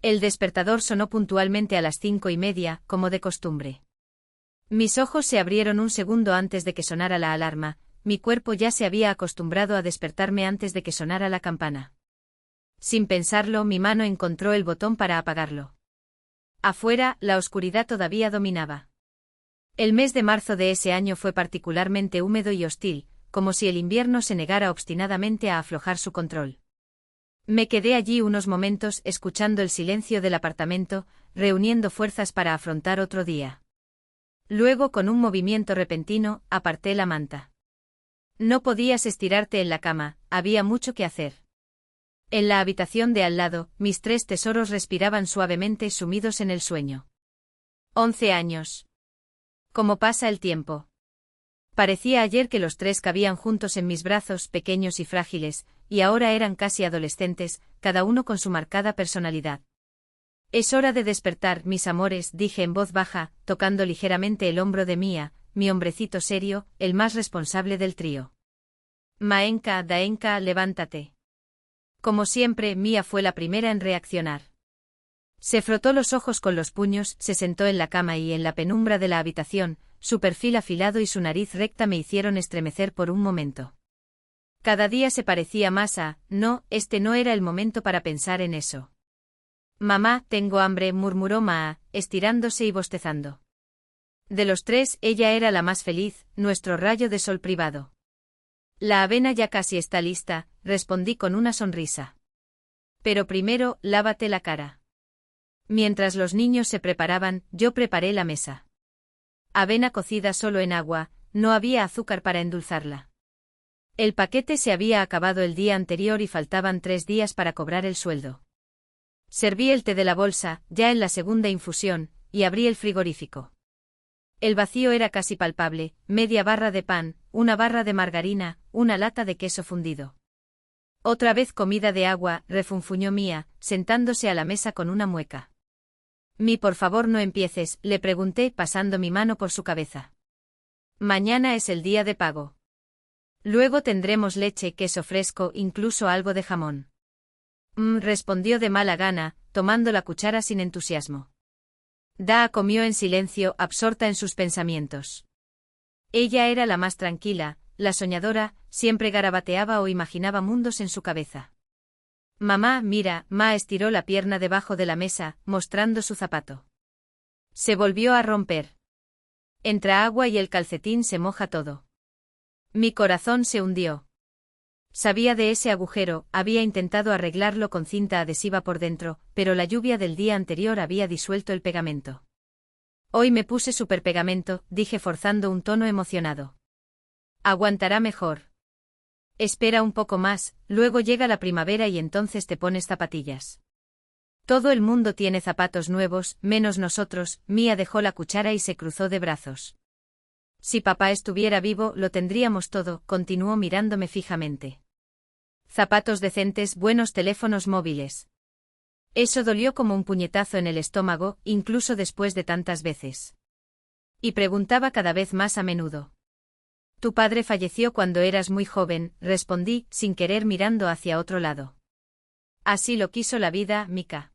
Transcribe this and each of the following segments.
El despertador sonó puntualmente a las 5:30, como de costumbre. Mis ojos se abrieron un segundo antes de que sonara la alarma, mi cuerpo ya se había acostumbrado a despertarme antes de que sonara la campana. Sin pensarlo, mi mano encontró el botón para apagarlo. Afuera, la oscuridad todavía dominaba. El mes de marzo de ese año fue particularmente húmedo y hostil, como si el invierno se negara obstinadamente a aflojar su control. Me quedé allí unos momentos escuchando el silencio del apartamento, reuniendo fuerzas para afrontar otro día. Luego, con un movimiento repentino, aparté la manta. No podías estirarte en la cama, había mucho que hacer. En la habitación de al lado, mis 3 tesoros respiraban suavemente sumidos en el sueño. 11 años. ¿Cómo pasa el tiempo? Parecía ayer que los 3 cabían juntos en mis brazos, pequeños y frágiles, y ahora eran casi adolescentes, cada uno con su marcada personalidad. Es hora de despertar, mis amores, dije en voz baja, tocando ligeramente el hombro de Mía, mi hombrecito serio, el más responsable del trío. Maenka, Daenka, levántate. Como siempre, Mía fue la primera en reaccionar. Se frotó los ojos con los puños, se sentó en la cama y en la penumbra de la habitación, su perfil afilado y su nariz recta me hicieron estremecer por un momento. Cada día se parecía más a, no, este no era el momento para pensar en eso. Mamá, tengo hambre, murmuró Maa, estirándose y bostezando. De los 3, ella era la más feliz, nuestro rayo de sol privado. La avena ya casi está lista, respondí con una sonrisa. Pero primero, lávate la cara. Mientras los niños se preparaban, yo preparé la mesa. Avena cocida solo en agua, no había azúcar para endulzarla. El paquete se había acabado el día anterior y faltaban 3 días para cobrar el sueldo. Serví el té de la bolsa, ya en la segunda infusión, y abrí el frigorífico. El vacío era casi palpable, media barra de pan, una barra de margarina, una lata de queso fundido. Otra vez comida de agua, refunfuñó Mía, sentándose a la mesa con una mueca. Por favor no empieces, le pregunté pasando mi mano por su cabeza. Mañana es el día de pago. Luego tendremos leche, queso fresco, incluso algo de jamón. Respondió de mala gana, tomando la cuchara sin entusiasmo. Daa comió en silencio, absorta en sus pensamientos. Ella era la más tranquila, la soñadora, siempre garabateaba o imaginaba mundos en su cabeza. Mamá, mira, Ma estiró la pierna debajo de la mesa, mostrando su zapato. Se volvió a romper. Entra agua y el calcetín se moja todo. Mi corazón se hundió. Sabía de ese agujero, había intentado arreglarlo con cinta adhesiva por dentro, pero la lluvia del día anterior había disuelto el pegamento. Hoy me puse superpegamento, dije forzando un tono emocionado. Aguantará mejor. Espera un poco más, luego llega la primavera y entonces te pones zapatillas. Todo el mundo tiene zapatos nuevos, menos nosotros. Mía dejó la cuchara y se cruzó de brazos. Si papá estuviera vivo, lo tendríamos todo, continuó mirándome fijamente. Zapatos decentes, buenos teléfonos móviles. Eso dolió como un puñetazo en el estómago, incluso después de tantas veces. Y preguntaba cada vez más a menudo. Tu padre falleció cuando eras muy joven, respondí, sin querer mirando hacia otro lado. Así lo quiso la vida, Mika.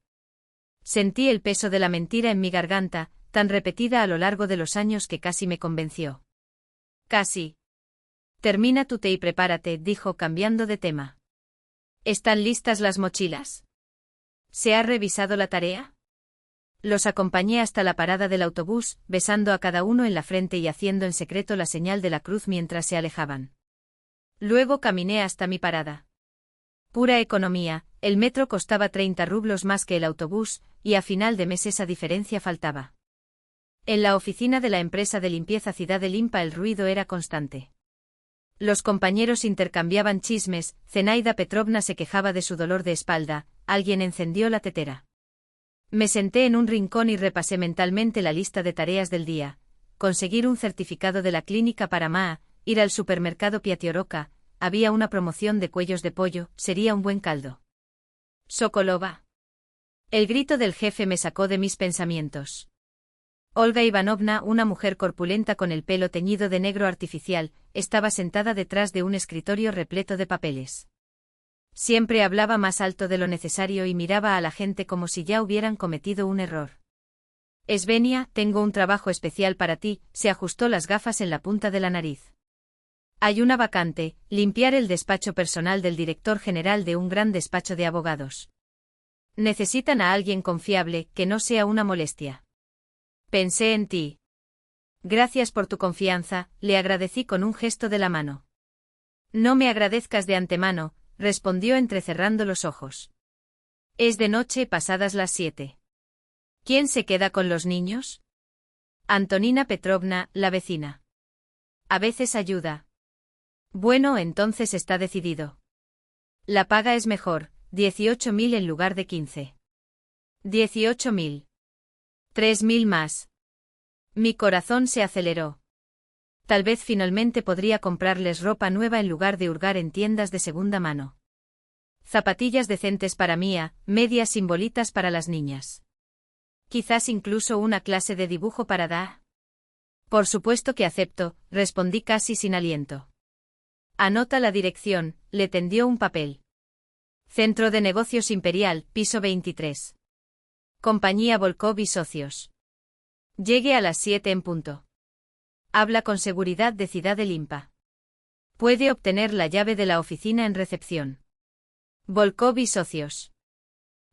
Sentí el peso de la mentira en mi garganta, tan repetida a lo largo de los años que casi me convenció. Casi. Termina tu té y prepárate, dijo cambiando de tema. ¿Están listas las mochilas? ¿Se ha revisado la tarea? Los acompañé hasta la parada del autobús, besando a cada uno en la frente y haciendo en secreto la señal de la cruz mientras se alejaban. Luego caminé hasta mi parada. Pura economía, el metro costaba 30 rublos más que el autobús, y a final de mes esa diferencia faltaba. En la oficina de la empresa de limpieza Ciudad de Limpa el ruido era constante. Los compañeros intercambiaban chismes, Zenaida Petrovna se quejaba de su dolor de espalda, alguien encendió la tetera. Me senté en un rincón y repasé mentalmente la lista de tareas del día. Conseguir un certificado de la clínica para Maa, ir al supermercado Piatioroca, había una promoción de cuellos de pollo, sería un buen caldo. Sokolova. El grito del jefe me sacó de mis pensamientos. Olga Ivanovna, una mujer corpulenta con el pelo teñido de negro artificial, estaba sentada detrás de un escritorio repleto de papeles. Siempre hablaba más alto de lo necesario y miraba a la gente como si ya hubieran cometido un error. Svenja, tengo un trabajo especial para ti, se ajustó las gafas en la punta de la nariz. Hay una vacante, limpiar el despacho personal del director general de un gran despacho de abogados. Necesitan a alguien confiable, que no sea una molestia. Pensé en ti. Gracias por tu confianza, le agradecí con un gesto de la mano. No me agradezcas de antemano, respondió entrecerrando los ojos. Es de noche pasadas las 7. ¿Quién se queda con los niños? Antonina Petrovna, la vecina. A veces ayuda. Bueno, entonces está decidido. La paga es mejor, 18.000 en lugar de 15. 18.000. 3.000 más. Mi corazón se aceleró. Tal vez finalmente podría comprarles ropa nueva en lugar de hurgar en tiendas de segunda mano. Zapatillas decentes para Mía, medias sin bolitas para las niñas. Quizás incluso una clase de dibujo para Da. Por supuesto que acepto, respondí casi sin aliento. Anota la dirección, le tendió un papel. Centro de Negocios Imperial, piso 23. Compañía Volkov y Socios. Llegue a las 7 en punto. Habla con seguridad de Ciudad de Limpa. Puede obtener la llave de la oficina en recepción. Volkov y Socios.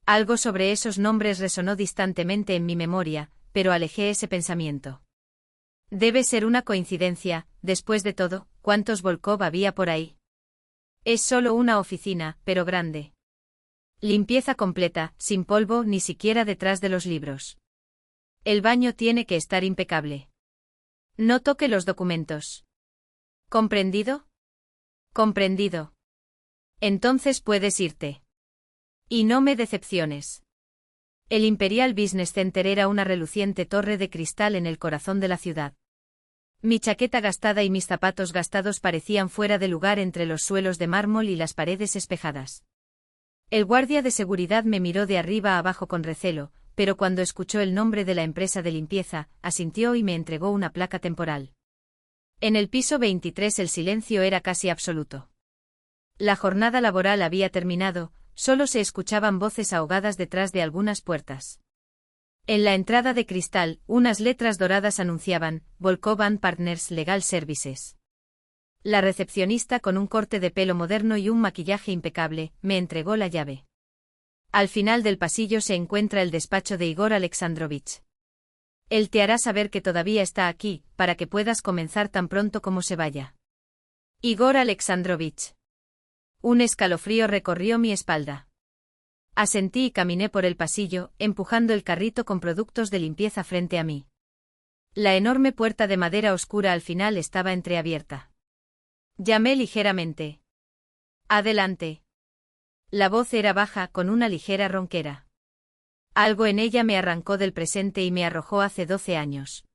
Algo sobre esos nombres resonó distantemente en mi memoria, pero alejé ese pensamiento. Debe ser una coincidencia, después de todo, ¿cuántos Volkov había por ahí? Es solo una oficina, pero grande. Limpieza completa, sin polvo ni siquiera detrás de los libros. El baño tiene que estar impecable. No toque los documentos. ¿Comprendido? Comprendido. Entonces puedes irte. Y no me decepciones. El Imperial Business Center era una reluciente torre de cristal en el corazón de la ciudad. Mi chaqueta gastada y mis zapatos gastados parecían fuera de lugar entre los suelos de mármol y las paredes espejadas. El guardia de seguridad me miró de arriba a abajo con recelo, pero cuando escuchó el nombre de la empresa de limpieza, asintió y me entregó una placa temporal. En el piso 23 el silencio era casi absoluto. La jornada laboral había terminado, solo se escuchaban voces ahogadas detrás de algunas puertas. En la entrada de cristal, unas letras doradas anunciaban, Volkov & Partners Legal Services. La recepcionista, con un corte de pelo moderno y un maquillaje impecable, me entregó la llave. Al final del pasillo se encuentra el despacho de Igor Alexandrovich. Él te hará saber que todavía está aquí, para que puedas comenzar tan pronto como se vaya. Igor Alexandrovich. Un escalofrío recorrió mi espalda. Asentí y caminé por el pasillo, empujando el carrito con productos de limpieza frente a mí. La enorme puerta de madera oscura al final estaba entreabierta. Llamé ligeramente. Adelante. La voz era baja, con una ligera ronquera. Algo en ella me arrancó del presente y me arrojó hace 12 años.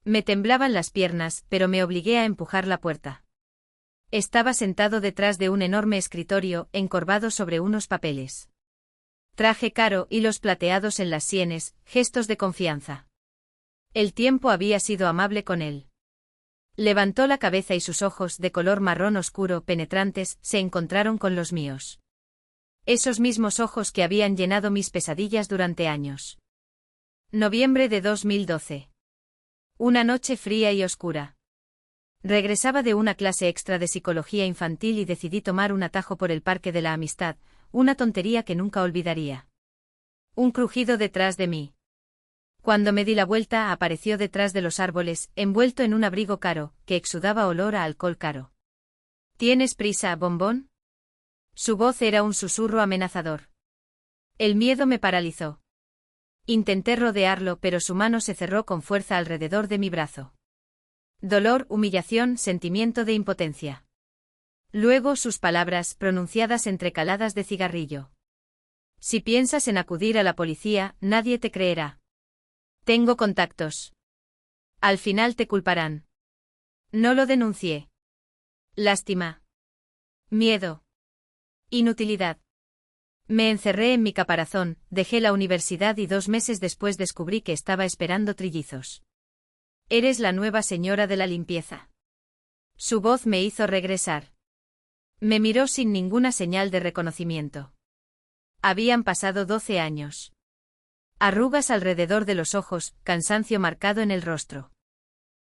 Me temblaban las piernas, pero me obligué a empujar la puerta. Estaba sentado detrás de un enorme escritorio, encorvado sobre unos papeles. Traje caro, hilos plateados en las sienes, gestos de confianza. El tiempo había sido amable con él. Levantó la cabeza y sus ojos, de color marrón oscuro, penetrantes, se encontraron con los míos. Esos mismos ojos que habían llenado mis pesadillas durante años. Noviembre de 2012. Una noche fría y oscura. Regresaba de una clase extra de psicología infantil y decidí tomar un atajo por el Parque de la Amistad, una tontería que nunca olvidaría. Un crujido detrás de mí. Cuando me di la vuelta, apareció detrás de los árboles, envuelto en un abrigo caro, que exudaba olor a alcohol caro. ¿Tienes prisa, bombón? Su voz era un susurro amenazador. El miedo me paralizó. Intenté rodearlo, pero su mano se cerró con fuerza alrededor de mi brazo. Dolor, humillación, sentimiento de impotencia. Luego sus palabras, pronunciadas entre caladas de cigarrillo. Si piensas en acudir a la policía, nadie te creerá. Tengo contactos. Al final te culparán. No lo denuncié. Lástima. Miedo. Inutilidad. Me encerré en mi caparazón, dejé la universidad y 2 meses después descubrí que estaba esperando trillizos. Eres la nueva señora de la limpieza. Su voz me hizo regresar. Me miró sin ninguna señal de reconocimiento. Habían pasado 12 años. Arrugas alrededor de los ojos, cansancio marcado en el rostro.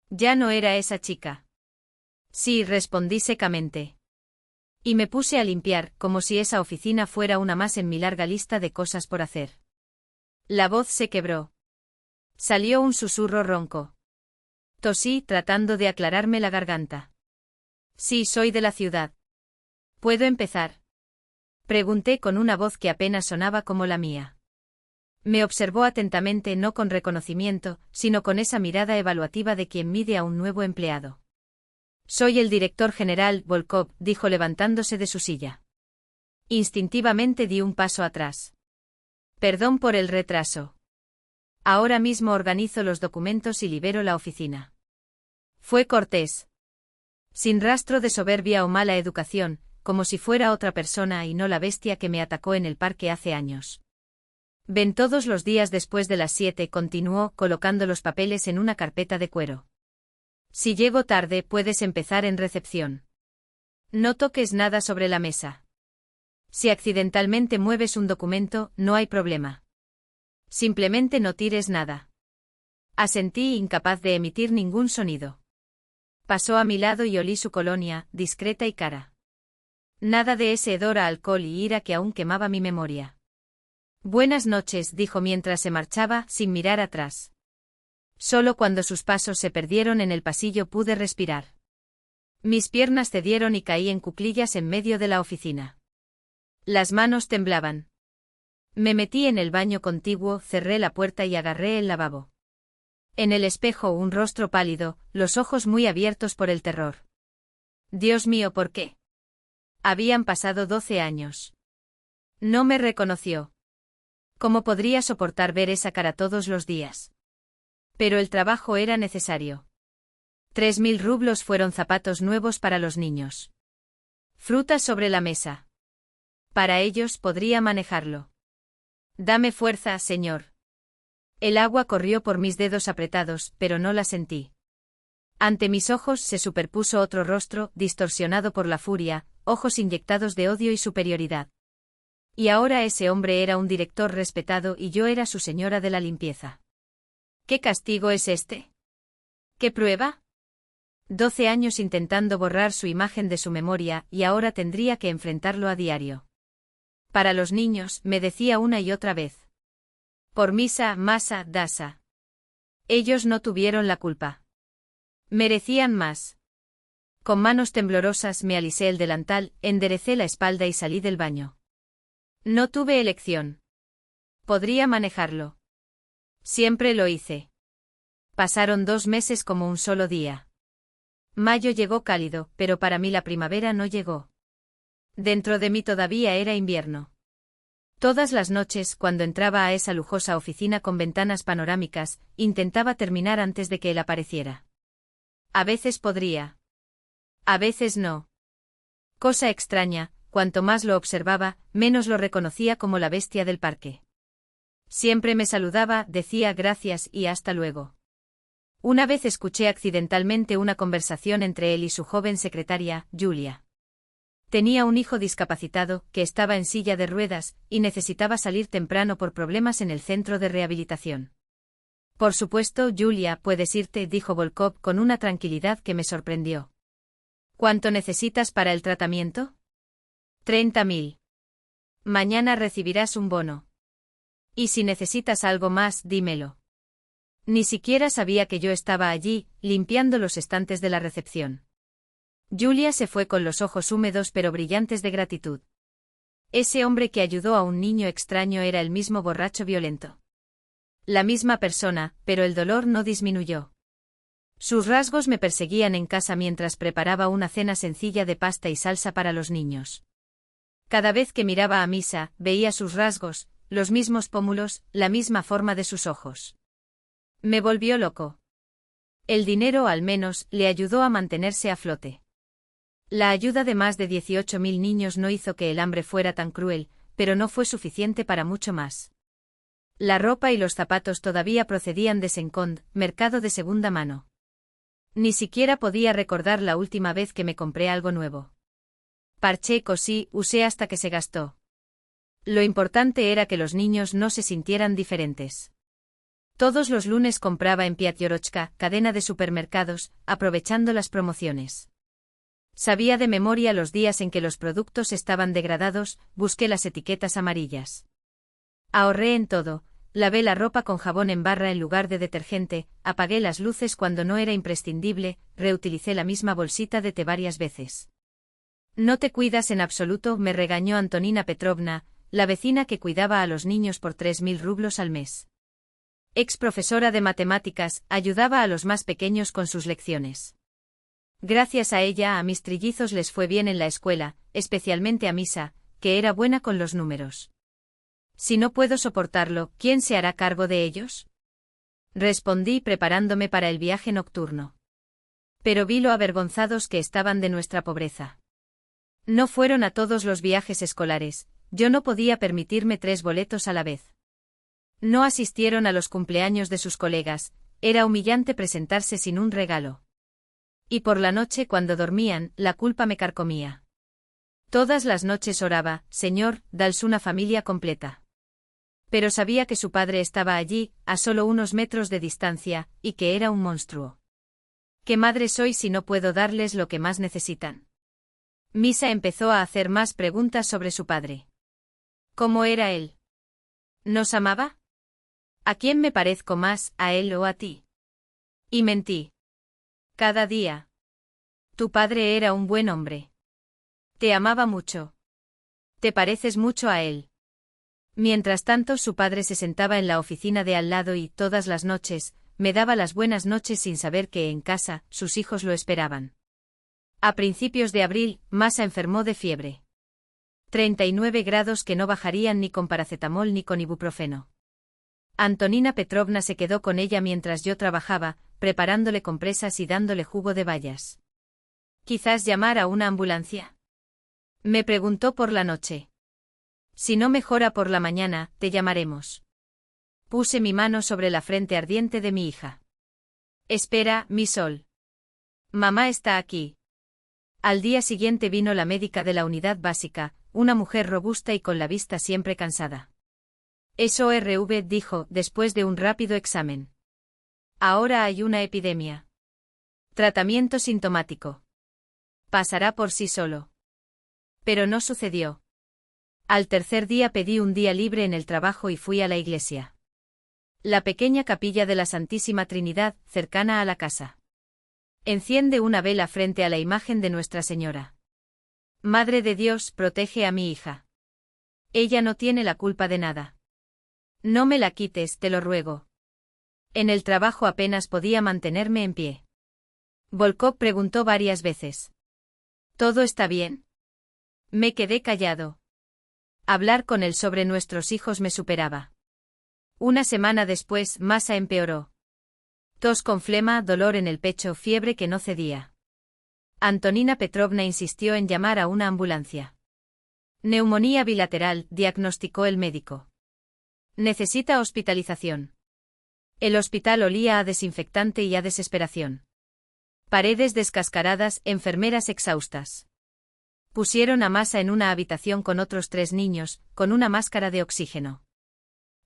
Ya no era esa chica. Sí, respondí secamente. Y me puse a limpiar, como si esa oficina fuera una más en mi larga lista de cosas por hacer. La voz se quebró. Salió un susurro ronco. Tosí, tratando de aclararme la garganta. Sí, soy de la ciudad. ¿Puedo empezar? Pregunté con una voz que apenas sonaba como la mía. Me observó atentamente, no con reconocimiento, sino con esa mirada evaluativa de quien mide a un nuevo empleado. Soy el director general, Volkov, dijo levantándose de su silla. Instintivamente di un paso atrás. Perdón por el retraso. Ahora mismo organizo los documentos y libero la oficina. Fue cortés. Sin rastro de soberbia o mala educación, como si fuera otra persona y no la bestia que me atacó en el parque hace años. Ven todos los días después de las 7, continuó, colocando los papeles en una carpeta de cuero. Si llego tarde, puedes empezar en recepción. No toques nada sobre la mesa. Si accidentalmente mueves un documento, no hay problema. Simplemente no tires nada. Asentí, incapaz de emitir ningún sonido. Pasó a mi lado y olí su colonia, discreta y cara. Nada de ese hedor a alcohol y ira que aún quemaba mi memoria. Buenas noches, dijo mientras se marchaba, sin mirar atrás. Solo cuando sus pasos se perdieron en el pasillo pude respirar. Mis piernas cedieron y caí en cuclillas en medio de la oficina. Las manos temblaban. Me metí en el baño contiguo, cerré la puerta y agarré el lavabo. En el espejo un rostro pálido, los ojos muy abiertos por el terror. Dios mío, ¿por qué? Habían pasado 12 años. No me reconoció. ¿Cómo podría soportar ver esa cara todos los días? Pero el trabajo era necesario. 3000 rublos fueron zapatos nuevos para los niños. Frutas sobre la mesa. Para ellos podría manejarlo. Dame fuerza, señor. El agua corrió por mis dedos apretados, pero no la sentí. Ante mis ojos se superpuso otro rostro, distorsionado por la furia, ojos inyectados de odio y superioridad. Y ahora ese hombre era un director respetado y yo era su señora de la limpieza. ¿Qué castigo es este? ¿Qué prueba? 12 años intentando borrar su imagen de su memoria y ahora tendría que enfrentarlo a diario. Para los niños, me decía una y otra vez. Por misa, masa, dasa. Ellos no tuvieron la culpa. Merecían más. Con manos temblorosas me alisé el delantal, enderecé la espalda y salí del baño. No tuve elección. Podría manejarlo. Siempre lo hice. Pasaron 2 meses como un solo día. Mayo llegó cálido, pero para mí la primavera no llegó. Dentro de mí todavía era invierno. Todas las noches, cuando entraba a esa lujosa oficina con ventanas panorámicas, intentaba terminar antes de que él apareciera. A veces podría. A veces no. Cosa extraña, cuanto más lo observaba, menos lo reconocía como la bestia del parque. Siempre me saludaba, decía gracias y hasta luego. Una vez escuché accidentalmente una conversación entre él y su joven secretaria, Julia. Tenía un hijo discapacitado, que estaba en silla de ruedas, y necesitaba salir temprano por problemas en el centro de rehabilitación. Por supuesto, Julia, puedes irte, dijo Volkov con una tranquilidad que me sorprendió. ¿Cuánto necesitas para el tratamiento? 30.000. Mañana recibirás un bono. Y si necesitas algo más, dímelo. Ni siquiera sabía que yo estaba allí, limpiando los estantes de la recepción. Julia se fue con los ojos húmedos pero brillantes de gratitud. Ese hombre que ayudó a un niño extraño era el mismo borracho violento. La misma persona, pero el dolor no disminuyó. Sus rasgos me perseguían en casa mientras preparaba una cena sencilla de pasta y salsa para los niños. Cada vez que miraba a Misa, veía sus rasgos, los mismos pómulos, la misma forma de sus ojos. Me volvió loco. El dinero, al menos, le ayudó a mantenerse a flote. La ayuda de más de 18.000 niños no hizo que el hambre fuera tan cruel, pero no fue suficiente para mucho más. La ropa y los zapatos todavía procedían de Sencond, mercado de segunda mano. Ni siquiera podía recordar la última vez que me compré algo nuevo. Parché, cosí, usé hasta que se gastó. Lo importante era que los niños no se sintieran diferentes. Todos los lunes compraba en Piatjorochka, cadena de supermercados, aprovechando las promociones. Sabía de memoria los días en que los productos estaban degradados, busqué las etiquetas amarillas. Ahorré en todo, lavé la ropa con jabón en barra en lugar de detergente, apagué las luces cuando no era imprescindible, reutilicé la misma bolsita de té varias veces. No te cuidas en absoluto, me regañó Antonina Petrovna, la vecina que cuidaba a los niños por 3.000 rublos al mes. Ex profesora de matemáticas, ayudaba a los más pequeños con sus lecciones. Gracias a ella a mis trillizos les fue bien en la escuela, especialmente a Misa, que era buena con los números. Si no puedo soportarlo, ¿quién se hará cargo de ellos? Respondí preparándome para el viaje nocturno. Pero vi lo avergonzados que estaban de nuestra pobreza. No fueron a todos los viajes escolares, yo no podía permitirme 3 boletos a la vez. No asistieron a los cumpleaños de sus colegas, era humillante presentarse sin un regalo. Y por la noche cuando dormían, la culpa me carcomía. Todas las noches oraba, Señor, daos una familia completa. Pero sabía que su padre estaba allí, a solo unos metros de distancia, y que era un monstruo. ¿Qué madre soy si no puedo darles lo que más necesitan? Misa empezó a hacer más preguntas sobre su padre. ¿Cómo era él? ¿Nos amaba? ¿A quién me parezco más, a él o a ti? Y mentí. Cada día. Tu padre era un buen hombre. Te amaba mucho. Te pareces mucho a él. Mientras tanto su padre se sentaba en la oficina de al lado y, todas las noches, me daba las buenas noches sin saber que en casa, sus hijos lo esperaban. A principios de abril, Masa enfermó de fiebre. 39 grados que no bajarían ni con paracetamol ni con ibuprofeno. Antonina Petrovna se quedó con ella mientras yo trabajaba, preparándole compresas y dándole jugo de bayas. ¿Quizás llamar a una ambulancia? Me preguntó por la noche. Si no mejora por la mañana, te llamaremos. Puse mi mano sobre la frente ardiente de mi hija. Espera, mi sol. Mamá está aquí. Al día siguiente vino la médica de la unidad básica, una mujer robusta y con la vista siempre cansada. SORV dijo, después de un rápido examen. Ahora hay una epidemia. Tratamiento sintomático. Pasará por sí solo. Pero no sucedió. Al tercer día pedí un día libre en el trabajo y fui a la iglesia. La pequeña capilla de la Santísima Trinidad, cercana a la casa. Enciende una vela frente a la imagen de Nuestra Señora. Madre de Dios, protege a mi hija. Ella no tiene la culpa de nada. No me la quites, te lo ruego. En el trabajo apenas podía mantenerme en pie. Volkov preguntó varias veces. ¿Todo está bien? Me quedé callado. Hablar con él sobre nuestros hijos me superaba. Una semana después, Masa empeoró. Tos con flema, dolor en el pecho, fiebre que no cedía. Antonina Petrovna insistió en llamar a una ambulancia. Neumonía bilateral, diagnosticó el médico. Necesita hospitalización. El hospital olía a desinfectante y a desesperación. Paredes descascaradas, enfermeras exhaustas. Pusieron a Masa en una habitación con otros 3 niños, con una máscara de oxígeno.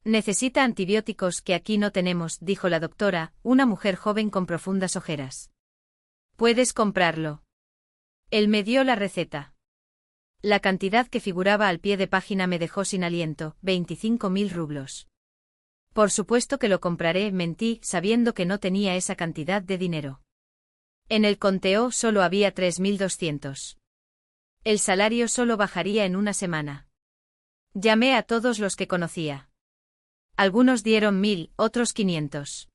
Necesita antibióticos que aquí no tenemos, dijo la doctora, una mujer joven con profundas ojeras. Puedes comprarlo. Él me dio la receta. La cantidad que figuraba al pie de página me dejó sin aliento, 25.000 rublos. Por supuesto que lo compraré, mentí, sabiendo que no tenía esa cantidad de dinero. En el conteo solo había 3.200. El salario solo bajaría en una semana. Llamé a todos los que conocía. Algunos dieron 1.000, otros 500.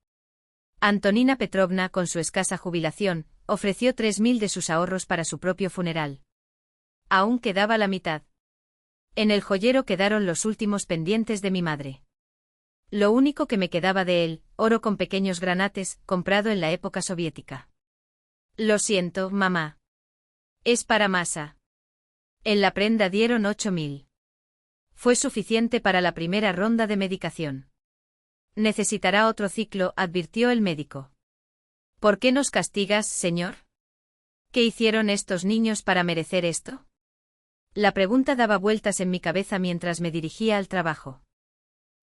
Antonina Petrovna, con su escasa jubilación, ofreció 3.000 de sus ahorros para su propio funeral. Aún quedaba la mitad. En el joyero quedaron los últimos pendientes de mi madre. Lo único que me quedaba de él, oro con pequeños granates, comprado en la época soviética. Lo siento, mamá. Es para Masa. En la prenda dieron 8.000. Fue suficiente para la primera ronda de medicación. Necesitará otro ciclo, advirtió el médico. ¿Por qué nos castigas, señor? ¿Qué hicieron estos niños para merecer esto? La pregunta daba vueltas en mi cabeza mientras me dirigía al trabajo.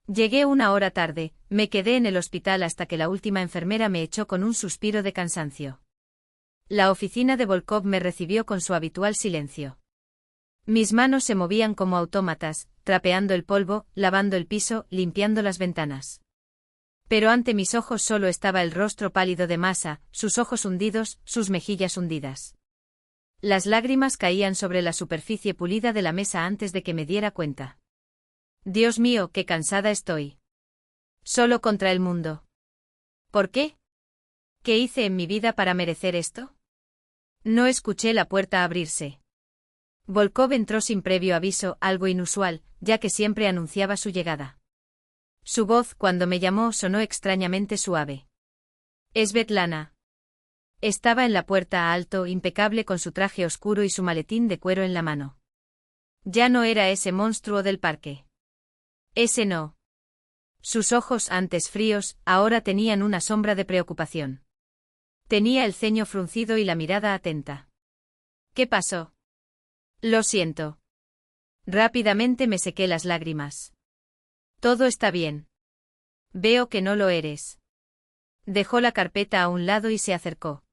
Llegué 1 hora tarde, me quedé en el hospital hasta que la última enfermera me echó con un suspiro de cansancio. La oficina de Volkov me recibió con su habitual silencio. Mis manos se movían como autómatas, trapeando el polvo, lavando el piso, limpiando las ventanas. Pero ante mis ojos solo estaba el rostro pálido de Masa, sus ojos hundidos, sus mejillas hundidas. Las lágrimas caían sobre la superficie pulida de la mesa antes de que me diera cuenta. Dios mío, qué cansada estoy. Solo contra el mundo. ¿Por qué? ¿Qué hice en mi vida para merecer esto? No escuché la puerta abrirse. Volkov entró sin previo aviso, algo inusual, ya que siempre anunciaba su llegada. Su voz, cuando me llamó, sonó extrañamente suave. Svetlana. Estaba en la puerta alto, impecable con su traje oscuro y su maletín de cuero en la mano. Ya no era ese monstruo del parque. Ese no. Sus ojos, antes fríos, ahora tenían una sombra de preocupación. Tenía el ceño fruncido y la mirada atenta. ¿Qué pasó? Lo siento. Rápidamente me sequé las lágrimas. Todo está bien. Veo que no lo eres. Dejó la carpeta a un lado y se acercó.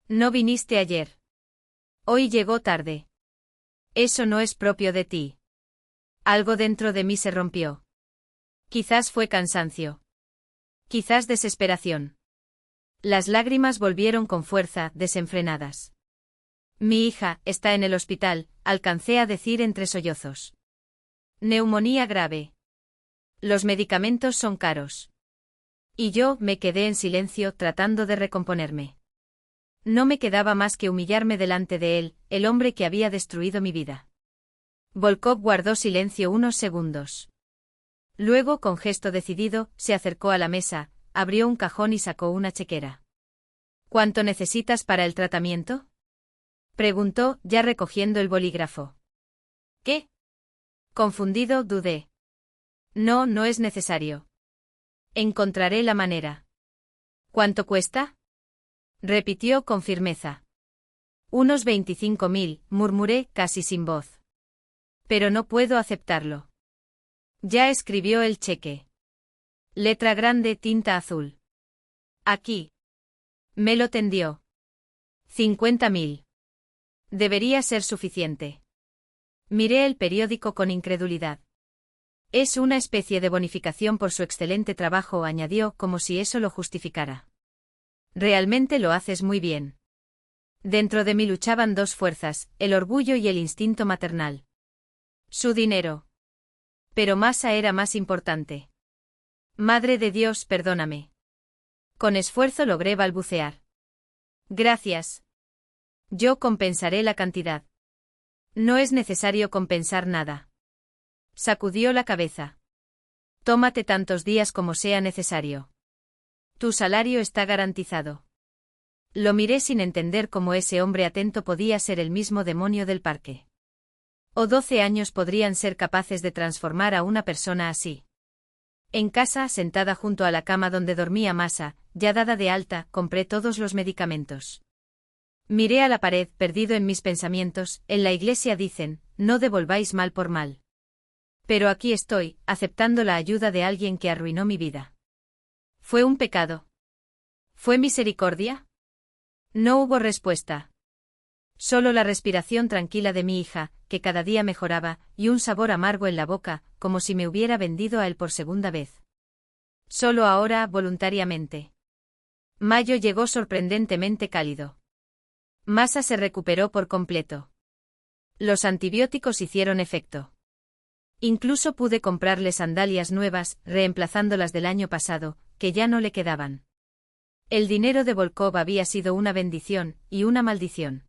No viniste ayer. Hoy llegó tarde. Eso no es propio de ti. Algo dentro de mí se rompió. Quizás fue cansancio. Quizás desesperación. Las lágrimas volvieron con fuerza, desenfrenadas. Mi hija está en el hospital, alcancé a decir entre sollozos. Neumonía grave. Los medicamentos son caros. Y yo me quedé en silencio tratando de recomponerme. No me quedaba más que humillarme delante de él, el hombre que había destruido mi vida. Volkov guardó silencio unos segundos. Luego, con gesto decidido, se acercó a la mesa, abrió un cajón y sacó una chequera. ¿Cuánto necesitas para el tratamiento? Preguntó, ya recogiendo el bolígrafo. ¿Qué? Confundido, dudé. No, no es necesario. Encontraré la manera. ¿Cuánto cuesta? Repitió con firmeza. Unos 25.000, murmuré, casi sin voz. Pero no puedo aceptarlo. Ya escribió el cheque. Letra grande, tinta azul. Aquí. Me lo tendió. 50.000. Debería ser suficiente. Miré el periódico con incredulidad. Es una especie de bonificación por su excelente trabajo, añadió, como si eso lo justificara. Realmente lo haces muy bien. Dentro de mí luchaban dos fuerzas, el orgullo y el instinto maternal. Su dinero. Pero Masa era más importante. Madre de Dios, perdóname. Con esfuerzo logré balbucear. Gracias. Yo compensaré la cantidad. No es necesario compensar nada. Sacudió la cabeza. Tómate tantos días como sea necesario. Tu salario está garantizado. Lo miré sin entender cómo ese hombre atento podía ser el mismo demonio del parque. O 12 años podrían ser capaces de transformar a una persona así. En casa, sentada junto a la cama donde dormía Masa, ya dada de alta, compré todos los medicamentos. Miré a la pared, perdido en mis pensamientos. En la iglesia dicen, no devolváis mal por mal. Pero aquí estoy, aceptando la ayuda de alguien que arruinó mi vida. ¿Fue un pecado? ¿Fue misericordia? No hubo respuesta. Solo la respiración tranquila de mi hija, que cada día mejoraba, y un sabor amargo en la boca, como si me hubiera vendido a él por segunda vez. Solo ahora, voluntariamente. Mayo llegó sorprendentemente cálido. Masa se recuperó por completo. Los antibióticos hicieron efecto. Incluso pude comprarle sandalias nuevas, reemplazando las del año pasado, que ya no le quedaban. El dinero de Volkov había sido una bendición, y una maldición.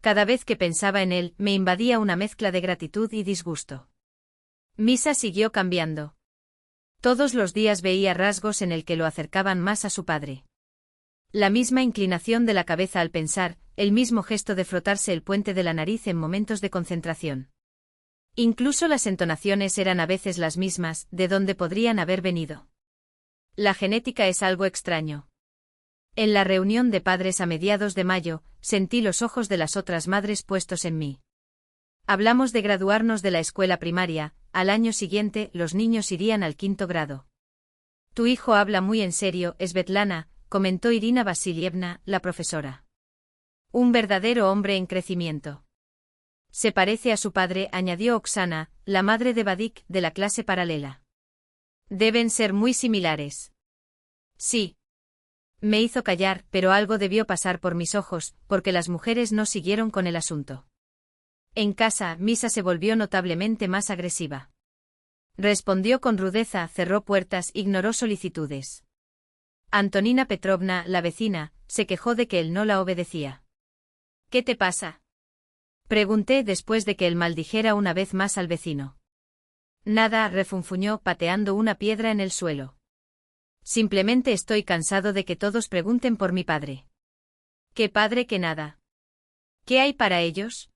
Cada vez que pensaba en él, me invadía una mezcla de gratitud y disgusto. Misa siguió cambiando. Todos los días veía rasgos en el que lo acercaban más a su padre. La misma inclinación de la cabeza al pensar, el mismo gesto de frotarse el puente de la nariz en momentos de concentración. Incluso las entonaciones eran a veces las mismas, de donde podrían haber venido. La genética es algo extraño. En la reunión de padres a mediados de mayo, sentí los ojos de las otras madres puestos en mí. Hablamos de graduarnos de la escuela primaria, al año siguiente los niños irían al 5º grado. Tu hijo habla muy en serio, Svetlana, comentó Irina Vasilievna, la profesora. Un verdadero hombre en crecimiento. Se parece a su padre, añadió Oksana, la madre de Vadik, de la clase paralela. Deben ser muy similares. Sí. Me hizo callar, pero algo debió pasar por mis ojos, porque las mujeres no siguieron con el asunto. En casa, Misa se volvió notablemente más agresiva. Respondió con rudeza, cerró puertas, ignoró solicitudes. Antonina Petrovna, la vecina, se quejó de que él no la obedecía. ¿Qué te pasa? Pregunté después de que él maldijera una vez más al vecino. Nada, refunfuñó pateando una piedra en el suelo. Simplemente estoy cansado de que todos pregunten por mi padre. ¿Qué padre que nada? ¿Qué hay para ellos?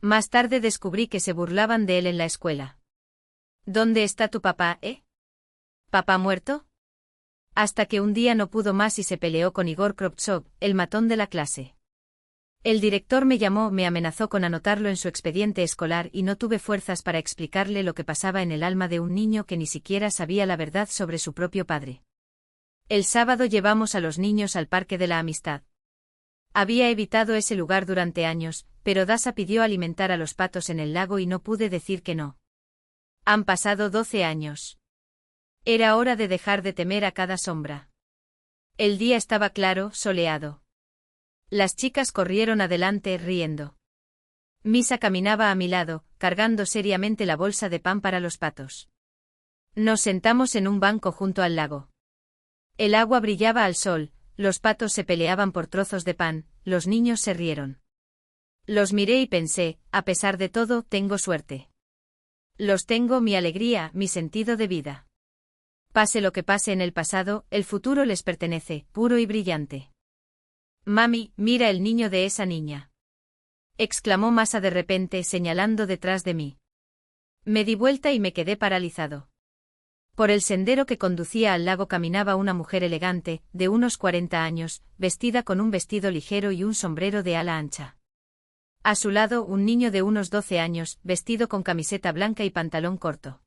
Más tarde descubrí que se burlaban de él en la escuela. ¿Dónde está tu papá, ¿Papá muerto? Hasta que un día no pudo más y se peleó con Igor Kroptsov, el matón de la clase. El director me llamó, me amenazó con anotarlo en su expediente escolar y no tuve fuerzas para explicarle lo que pasaba en el alma de un niño que ni siquiera sabía la verdad sobre su propio padre. El sábado llevamos a los niños al Parque de la Amistad. Había evitado ese lugar durante años, pero Dasa pidió alimentar a los patos en el lago y no pude decir que no. Han pasado 12 años. Era hora de dejar de temer a cada sombra. El día estaba claro, soleado. Las chicas corrieron adelante, riendo. Misa caminaba a mi lado, cargando seriamente la bolsa de pan para los patos. Nos sentamos en un banco junto al lago. El agua brillaba al sol, los patos se peleaban por trozos de pan, los niños se rieron. Los miré y pensé, a pesar de todo, tengo suerte. Los tengo, mi alegría, mi sentido de vida. Pase lo que pase en el pasado, el futuro les pertenece, puro y brillante. Mami, mira el niño de esa niña. Exclamó Masa de repente, señalando detrás de mí. Me di vuelta y me quedé paralizado. Por el sendero que conducía al lago caminaba una mujer elegante, de unos 40 años, vestida con un vestido ligero y un sombrero de ala ancha. A su lado, un niño de unos 12 años, vestido con camiseta blanca y pantalón corto.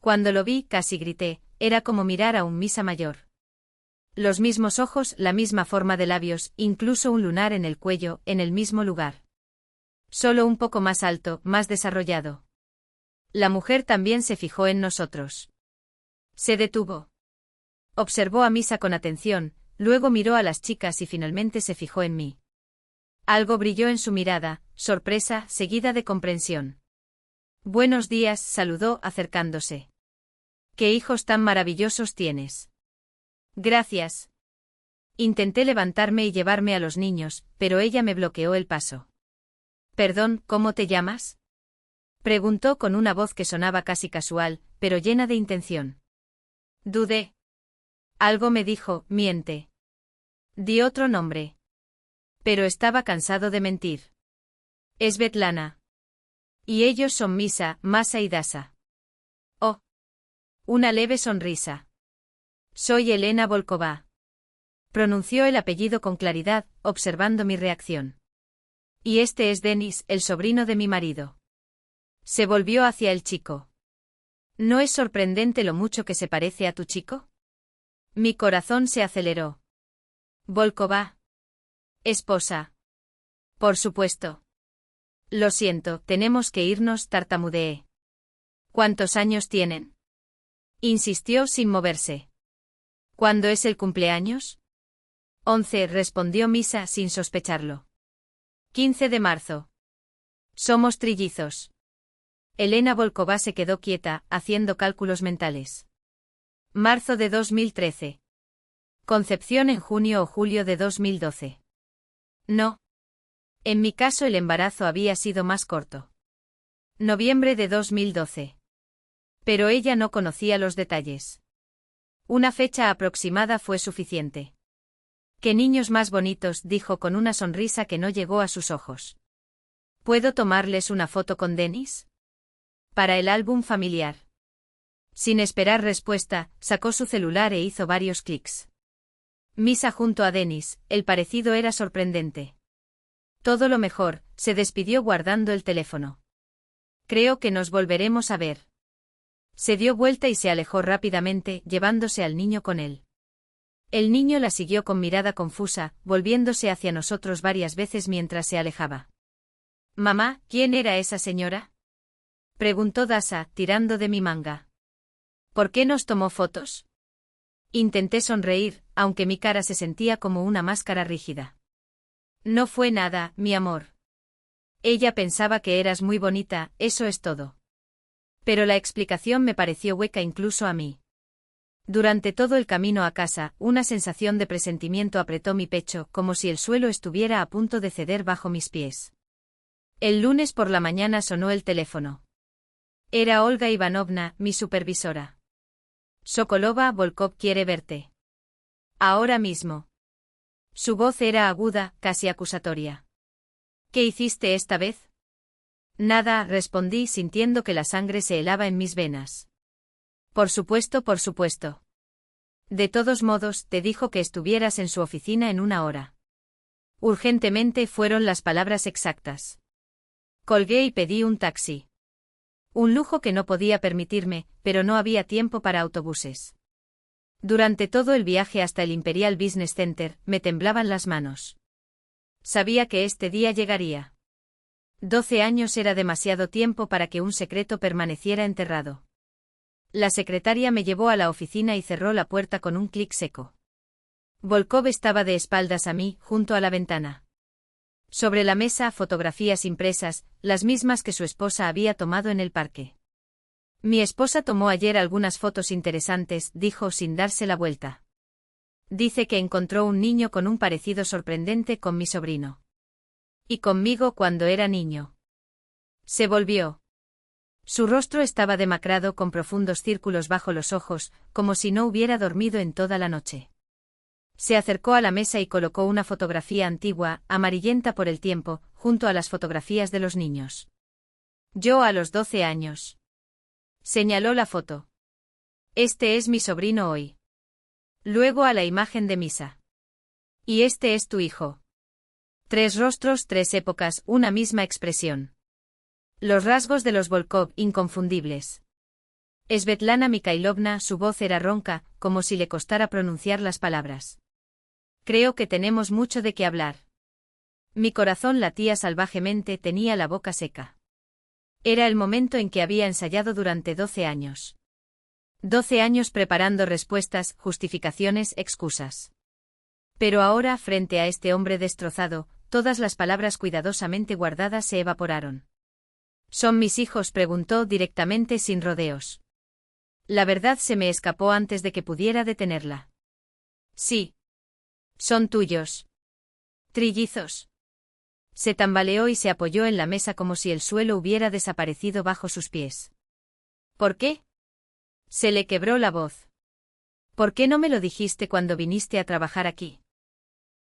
Cuando lo vi, casi grité, era como mirar a un Misa mayor. Los mismos ojos, la misma forma de labios, incluso un lunar en el cuello, en el mismo lugar. Solo un poco más alto, más desarrollado. La mujer también se fijó en nosotros. Se detuvo. Observó a Misa con atención, luego miró a las chicas y finalmente se fijó en mí. Algo brilló en su mirada, sorpresa, seguida de comprensión. Buenos días, saludó, acercándose. ¿Qué hijos tan maravillosos tienes? Gracias. Intenté levantarme y llevarme a los niños, pero ella me bloqueó el paso. Perdón, ¿cómo te llamas? Preguntó con una voz que sonaba casi casual, pero llena de intención. Dudé. Algo me dijo, miente. Di otro nombre. Pero estaba cansado de mentir. Svetlana. Y ellos son Misa, Masa y Dasa. Oh. Una leve sonrisa. Soy Elena Volkova. Pronunció el apellido con claridad, observando mi reacción. Y este es Denis, el sobrino de mi marido. Se volvió hacia el chico. ¿No es sorprendente lo mucho que se parece a tu chico? Mi corazón se aceleró. Volkova. Esposa. Por supuesto. Lo siento, tenemos que irnos, tartamudeé. ¿Cuántos años tienen? Insistió sin moverse. ¿Cuándo es el cumpleaños? 11, respondió Misa sin sospecharlo. 15 de marzo. Somos trillizos. Elena Volkova se quedó quieta, haciendo cálculos mentales. Marzo de 2013. Concepción en junio o julio de 2012. No. En mi caso el embarazo había sido más corto. Noviembre de 2012. Pero ella no conocía los detalles. Una fecha aproximada fue suficiente. «Qué niños más bonitos», dijo con una sonrisa que no llegó a sus ojos. ¿Puedo tomarles una foto con Denis? Para el álbum familiar. Sin esperar respuesta, sacó su celular e hizo varios clics. Misa junto a Denis, el parecido era sorprendente. Todo lo mejor, se despidió guardando el teléfono. Creo que nos volveremos a ver. Se dio vuelta y se alejó rápidamente, llevándose al niño con él. El niño la siguió con mirada confusa, volviéndose hacia nosotros varias veces mientras se alejaba. «Mamá, ¿quién era esa señora?», preguntó Dasa, tirando de mi manga. «¿Por qué nos tomó fotos?». Intenté sonreír, aunque mi cara se sentía como una máscara rígida. «No fue nada, mi amor. Ella pensaba que eras muy bonita, eso es todo». Pero la explicación me pareció hueca incluso a mí. Durante todo el camino a casa, una sensación de presentimiento apretó mi pecho, como si el suelo estuviera a punto de ceder bajo mis pies. El lunes por la mañana sonó el teléfono. Era Olga Ivanovna, mi supervisora. «Sokolova, Volkov quiere verte. Ahora mismo». Su voz era aguda, casi acusatoria. «¿Qué hiciste esta vez?». «Nada», respondí sintiendo que la sangre se helaba en mis venas. Por supuesto, por supuesto. De todos modos, te dijo que estuvieras en su oficina en una hora. Urgentemente fueron las palabras exactas. Colgué y pedí un taxi. Un lujo que no podía permitirme, pero no había tiempo para autobuses. Durante todo el viaje hasta el Imperial Business Center, me temblaban las manos. Sabía que este día llegaría. 12 años era demasiado tiempo para que un secreto permaneciera enterrado. La secretaria me llevó a la oficina y cerró la puerta con un clic seco. Volkov estaba de espaldas a mí, junto a la ventana. Sobre la mesa, fotografías impresas, las mismas que su esposa había tomado en el parque. «Mi esposa tomó ayer algunas fotos interesantes», dijo sin darse la vuelta. «Dice que encontró un niño con un parecido sorprendente con mi sobrino. Y conmigo cuando era niño». Se volvió. Su rostro estaba demacrado con profundos círculos bajo los ojos, como si no hubiera dormido en toda la noche. Se acercó a la mesa y colocó una fotografía antigua, amarillenta por el tiempo, junto a las fotografías de los niños. «Yo a los 12 años». Señaló la foto. «Este es mi sobrino hoy». Luego a la imagen de Misa. «Y este es tu hijo». 3 rostros, 3 épocas, una misma expresión. Los rasgos de los Volkov, inconfundibles. Svetlana Mikhailovna, su voz era ronca, como si le costara pronunciar las palabras. «Creo que tenemos mucho de qué hablar». Mi corazón latía salvajemente, tenía la boca seca. Era el momento en que había ensayado durante 12 años. 12 años preparando respuestas, justificaciones, excusas. Pero ahora, frente a este hombre destrozado, todas las palabras cuidadosamente guardadas se evaporaron. «¿Son mis hijos?», preguntó directamente sin rodeos. La verdad se me escapó antes de que pudiera detenerla. «Sí. Son tuyos». «Trillizos». Se tambaleó y se apoyó en la mesa como si el suelo hubiera desaparecido bajo sus pies. «¿Por qué?». Se le quebró la voz. «¿Por qué no me lo dijiste cuando viniste a trabajar aquí?».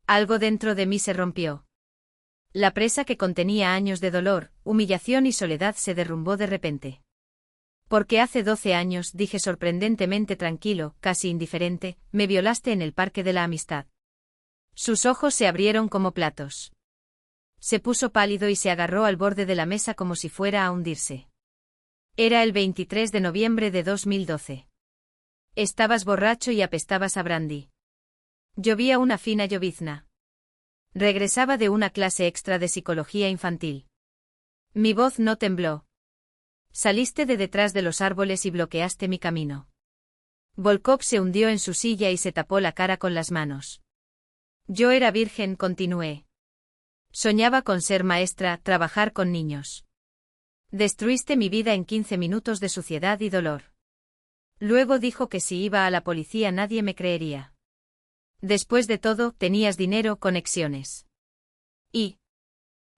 Algo dentro de mí se rompió. La presa que contenía años de dolor, humillación y soledad se derrumbó de repente. «Porque hace 12 años», dije sorprendentemente tranquilo, casi indiferente, «me violaste en el Parque de la Amistad». Sus ojos se abrieron como platos. Se puso pálido y se agarró al borde de la mesa como si fuera a hundirse. Era el 23 de noviembre de 2012. Estabas borracho y apestabas a brandy. Llovía una fina llovizna. Regresaba de una clase extra de psicología infantil. Mi voz no tembló. Saliste de detrás de los árboles y bloqueaste mi camino. Volkov se hundió en su silla y se tapó la cara con las manos. Yo era virgen, continué. Soñaba con ser maestra, trabajar con niños. Destruiste mi vida en 15 minutos de suciedad y dolor. Luego dijo que si iba a la policía nadie me creería. Después de todo, tenías dinero, conexiones. Y...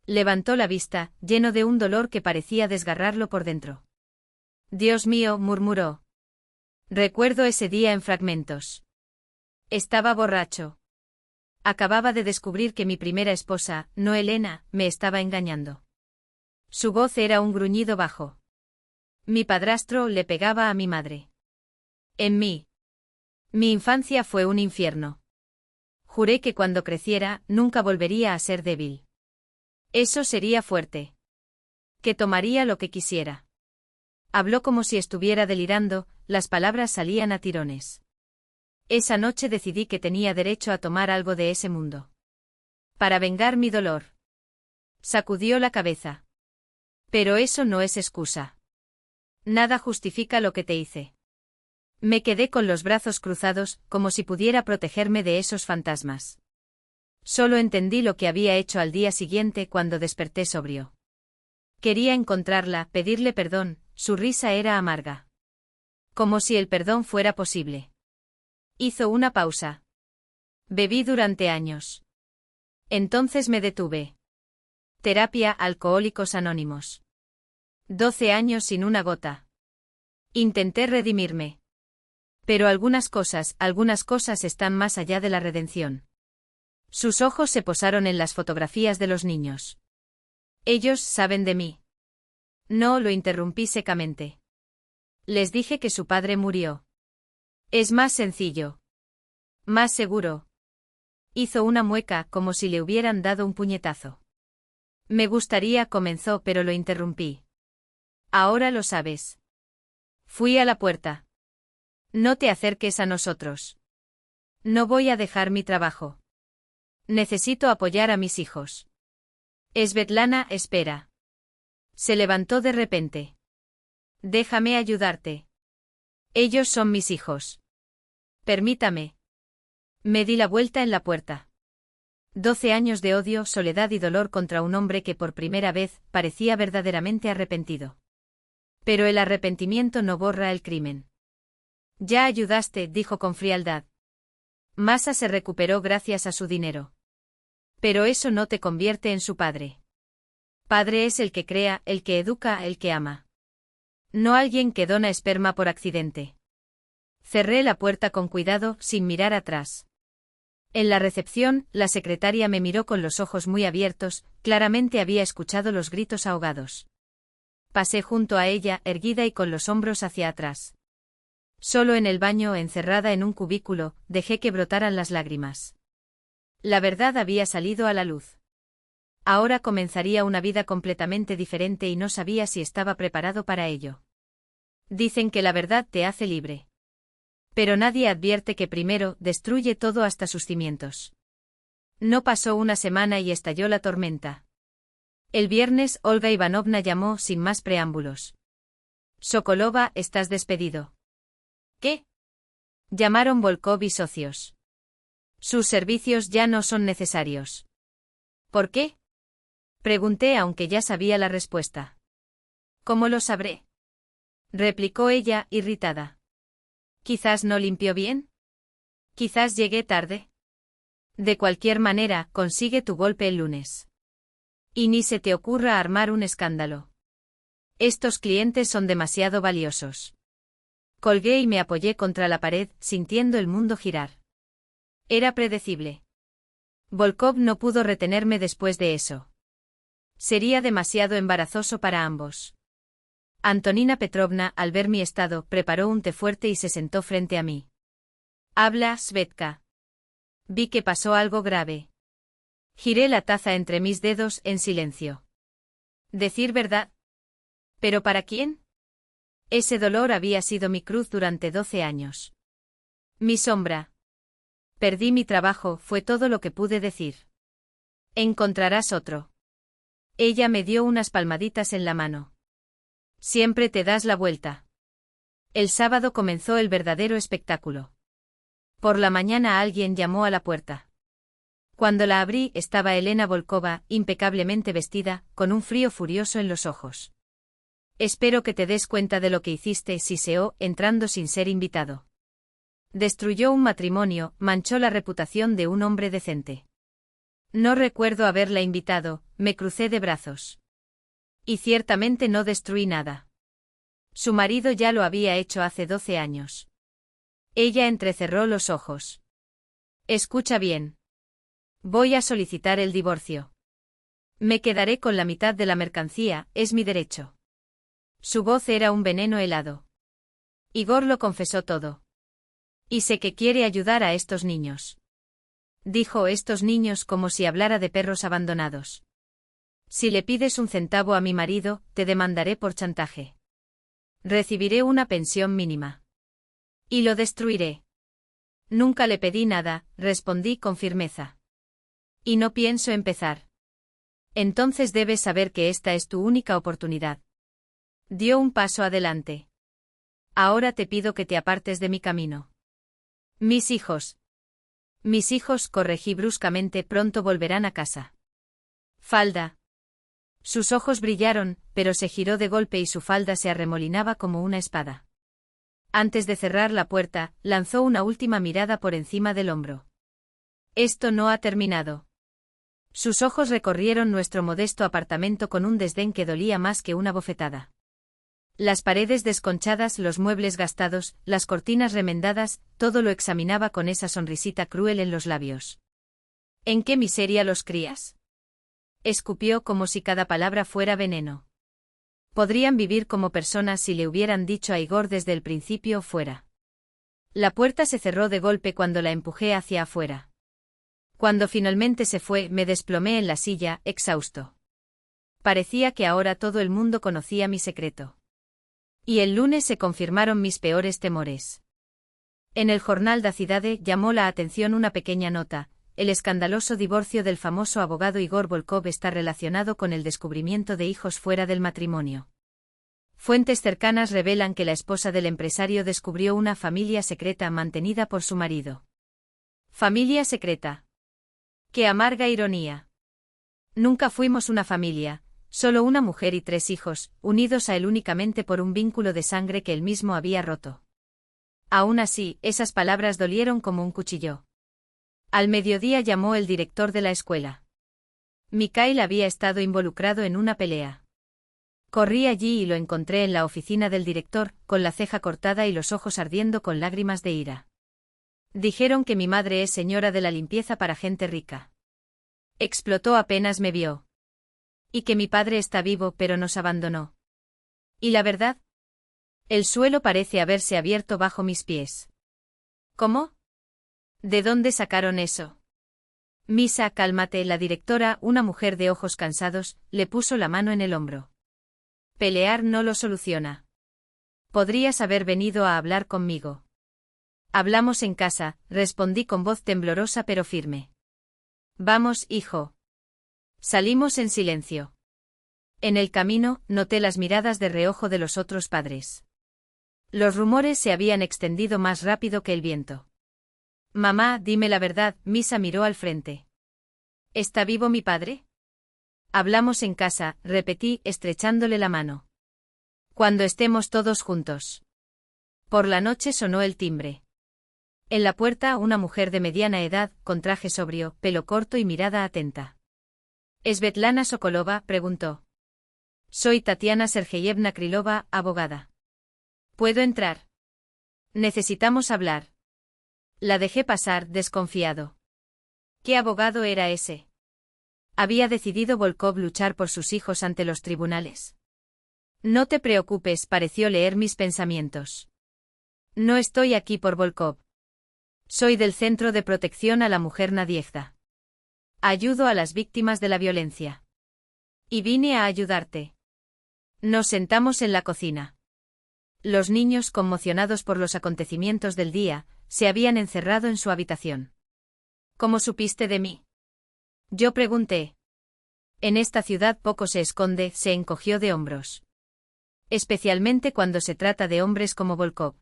Levantó la vista, lleno de un dolor que parecía desgarrarlo por dentro. «Dios mío», murmuró. Recuerdo ese día en fragmentos. Estaba borracho. Acababa de descubrir que mi primera esposa, no Elena, me estaba engañando. Su voz era un gruñido bajo. Mi padrastro le pegaba a mi madre. En mí. Mi infancia fue un infierno. Juré que cuando creciera, nunca volvería a ser débil. Eso sería fuerte. Que tomaría lo que quisiera. Habló como si estuviera delirando, las palabras salían a tirones. Esa noche decidí que tenía derecho a tomar algo de ese mundo. Para vengar mi dolor. Sacudió la cabeza. Pero eso no es excusa. Nada justifica lo que te hice. Me quedé con los brazos cruzados, como si pudiera protegerme de esos fantasmas. Solo entendí lo que había hecho al día siguiente cuando desperté sobrio. Quería encontrarla, pedirle perdón, su risa era amarga. Como si el perdón fuera posible. Hizo una pausa. Bebí durante años. Entonces me detuve. Terapia Alcohólicos Anónimos. 12 años sin una gota. Intenté redimirme. Pero algunas cosas están más allá de la redención. Sus ojos se posaron en las fotografías de los niños. Ellos saben de mí. No, lo interrumpí secamente. Les dije que su padre murió. Es más sencillo. Más seguro. Hizo una mueca como si le hubieran dado un puñetazo. Me gustaría, comenzó, pero lo interrumpí. Ahora lo sabes. Fui a la puerta. No te acerques a nosotros. No voy a dejar mi trabajo. Necesito apoyar a mis hijos. Svetlana, espera. Se levantó de repente. Déjame ayudarte. Ellos son mis hijos. Permítame. Me di la vuelta en la puerta. 12 años de odio, soledad y dolor contra un hombre que por primera vez parecía verdaderamente arrepentido. Pero el arrepentimiento no borra el crimen. Ya ayudaste, dijo con frialdad. Masa se recuperó gracias a su dinero. Pero eso no te convierte en su padre. Padre es el que crea, el que educa, el que ama. No alguien que dona esperma por accidente. Cerré la puerta con cuidado, sin mirar atrás. En la recepción, la secretaria me miró con los ojos muy abiertos, claramente había escuchado los gritos ahogados. Pasé junto a ella, erguida y con los hombros hacia atrás. Solo en el baño, encerrada en un cubículo, dejé que brotaran las lágrimas. La verdad había salido a la luz. Ahora comenzaría una vida completamente diferente y no sabía si estaba preparado para ello. Dicen que la verdad te hace libre. Pero nadie advierte que primero destruye todo hasta sus cimientos. No pasó una semana y estalló la tormenta. El viernes Olga Ivanovna llamó sin más preámbulos. Sokolova, estás despedido. ¿Qué? Llamaron Volkov y socios. Sus servicios ya no son necesarios. ¿Por qué? Pregunté aunque ya sabía la respuesta. ¿Cómo lo sabré? Replicó ella, irritada. Quizás no limpió bien. Quizás llegué tarde. De cualquier manera, consigue tu golpe el lunes. Y ni se te ocurra armar un escándalo. Estos clientes son demasiado valiosos. Colgué y me apoyé contra la pared, sintiendo el mundo girar. Era predecible. Volkov no pudo retenerme después de eso. Sería demasiado embarazoso para ambos. Antonina Petrovna, al ver mi estado, preparó un té fuerte y se sentó frente a mí. Habla, Svetka. Vi que pasó algo grave. Giré la taza entre mis dedos en silencio. ¿Decir verdad? ¿Pero para quién? Ese dolor había sido mi cruz durante 12 años. Mi sombra. Perdí mi trabajo, fue todo lo que pude decir. Encontrarás otro. Ella me dio unas palmaditas en la mano. Siempre te das la vuelta. El sábado comenzó el verdadero espectáculo. Por la mañana alguien llamó a la puerta. Cuando la abrí estaba Elena Volkova, impecablemente vestida, con un frío furioso en los ojos. Espero que te des cuenta de lo que hiciste, siseó, entrando sin ser invitado. Destruyó un matrimonio, manchó la reputación de un hombre decente. No recuerdo haberla invitado, me crucé de brazos. Y ciertamente no destruí nada. Su marido ya lo había hecho hace 12 años. Ella entrecerró los ojos. Escucha bien. Voy a solicitar el divorcio. Me quedaré con la mitad de la mercancía, es mi derecho. Su voz era un veneno helado. Igor lo confesó todo. Y sé que quiere ayudar a estos niños. Dijo estos niños como si hablara de perros abandonados. Si le pides un centavo a mi marido, te demandaré por chantaje. Recibiré una pensión mínima. Y lo destruiré. Nunca le pedí nada, respondí con firmeza. Y no pienso empezar. Entonces debes saber que esta es tu única oportunidad. Dio un paso adelante. Ahora te pido que te apartes de mi camino. Mis hijos. Mis hijos, corregí bruscamente, pronto volverán a casa. Falda. Sus ojos brillaron, pero se giró de golpe y su falda se arremolinaba como una espada. Antes de cerrar la puerta, lanzó una última mirada por encima del hombro. Esto no ha terminado. Sus ojos recorrieron nuestro modesto apartamento con un desdén que dolía más que una bofetada. Las paredes desconchadas, los muebles gastados, las cortinas remendadas, todo lo examinaba con esa sonrisita cruel en los labios. ¿En qué miseria los crías? Escupió como si cada palabra fuera veneno. Podrían vivir como personas si le hubieran dicho a Igor desde el principio fuera. La puerta se cerró de golpe cuando la empujé hacia afuera. Cuando finalmente se fue, me desplomé en la silla, exhausto. Parecía que ahora todo el mundo conocía mi secreto. Y el lunes se confirmaron mis peores temores. En el jornal da Cidade llamó la atención una pequeña nota: el escandaloso divorcio del famoso abogado Igor Volkov está relacionado con el descubrimiento de hijos fuera del matrimonio. Fuentes cercanas revelan que la esposa del empresario descubrió una familia secreta mantenida por su marido. ¿Familia secreta? ¡Qué amarga ironía! Nunca fuimos una familia. Solo una mujer y 3 hijos, unidos a él únicamente por un vínculo de sangre que él mismo había roto. Aún así, esas palabras dolieron como un cuchillo. Al mediodía llamó el director de la escuela. Mikhail había estado involucrado en una pelea. Corrí allí y lo encontré en la oficina del director, con la ceja cortada y los ojos ardiendo con lágrimas de ira. Dijeron que mi madre es señora de la limpieza para gente rica. Explotó apenas me vio. Y que mi padre está vivo pero nos abandonó. ¿Y la verdad? El suelo parece haberse abierto bajo mis pies. ¿Cómo? ¿De dónde sacaron eso? Misa, cálmate. La directora, una mujer de ojos cansados, le puso la mano en el hombro. Pelear no lo soluciona. Podrías haber venido a hablar conmigo. Hablamos en casa, respondí con voz temblorosa pero firme. Vamos, hijo. Salimos en silencio. En el camino, noté las miradas de reojo de los otros padres. Los rumores se habían extendido más rápido que el viento. Mamá, dime la verdad. Misa miró al frente. ¿Está vivo mi padre? Hablamos en casa, repetí, estrechándole la mano. Cuando estemos todos juntos. Por la noche sonó el timbre. En la puerta una mujer de mediana edad, con traje sobrio, pelo corto y mirada atenta. ¿Svetlana Sokolova?, preguntó. Soy Tatiana Sergeyevna Krylova, abogada. ¿Puedo entrar? Necesitamos hablar. La dejé pasar, desconfiado. ¿Qué abogado era ese? ¿Había decidido Volkov luchar por sus hijos ante los tribunales? No te preocupes, pareció leer mis pensamientos. No estoy aquí por Volkov. Soy del Centro de Protección a la Mujer Nadiezhda. Ayudo a las víctimas de la violencia. Y vine a ayudarte. Nos sentamos en la cocina. Los niños, conmocionados por los acontecimientos del día, se habían encerrado en su habitación. ¿Cómo supiste de mí? Yo pregunté. En esta ciudad poco se esconde, se encogió de hombros. Especialmente cuando se trata de hombres como Volkov.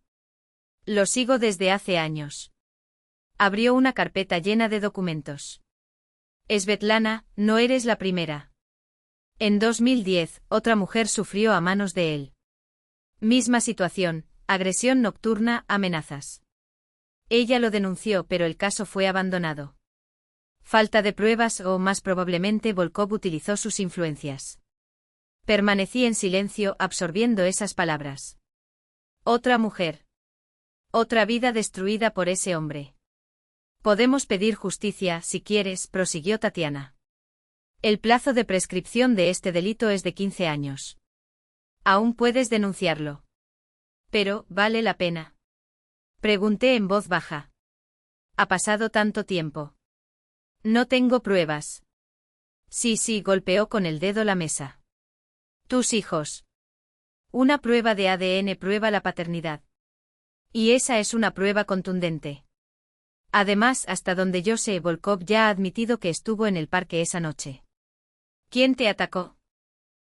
Lo sigo desde hace años. Abrió una carpeta llena de documentos. Svetlana, no eres la primera. En 2010, otra mujer sufrió a manos de él. Misma situación, agresión nocturna, amenazas. Ella lo denunció pero el caso fue abandonado. Falta de pruebas o, más probablemente, Volkov utilizó sus influencias. Permanecí en silencio, absorbiendo esas palabras. Otra mujer. Otra vida destruida por ese hombre. Podemos pedir justicia, si quieres, prosiguió Tatiana. El plazo de prescripción de este delito es de 15 años. Aún puedes denunciarlo. Pero, ¿vale la pena? Pregunté en voz baja. Ha pasado tanto tiempo. No tengo pruebas. Sí, golpeó con el dedo la mesa. Tus hijos. Una prueba de ADN prueba la paternidad. Y esa es una prueba contundente. Además, hasta donde yo sé, Volkov ya ha admitido que estuvo en el parque esa noche. ¿Quién te atacó?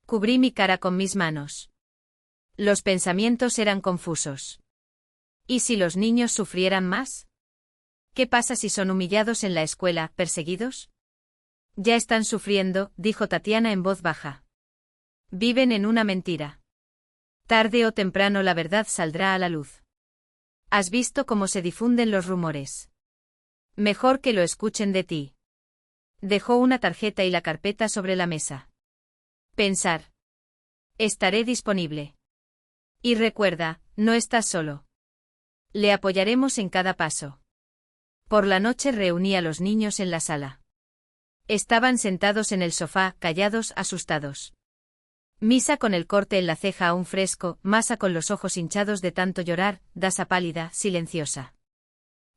Cubrí mi cara con mis manos. Los pensamientos eran confusos. ¿Y si los niños sufrieran más? ¿Qué pasa si son humillados en la escuela, perseguidos? Ya están sufriendo, dijo Tatiana en voz baja. Viven en una mentira. Tarde o temprano la verdad saldrá a la luz. ¿Has visto cómo se difunden los rumores? Mejor que lo escuchen de ti. Dejó una tarjeta y la carpeta sobre la mesa. Pensar. Estaré disponible. Y recuerda, no estás solo. Le apoyaremos en cada paso. Por la noche reuní a los niños en la sala. Estaban sentados en el sofá, callados, asustados. Misa con el corte en la ceja aún fresco, Masa con los ojos hinchados de tanto llorar, Dasa pálida, silenciosa.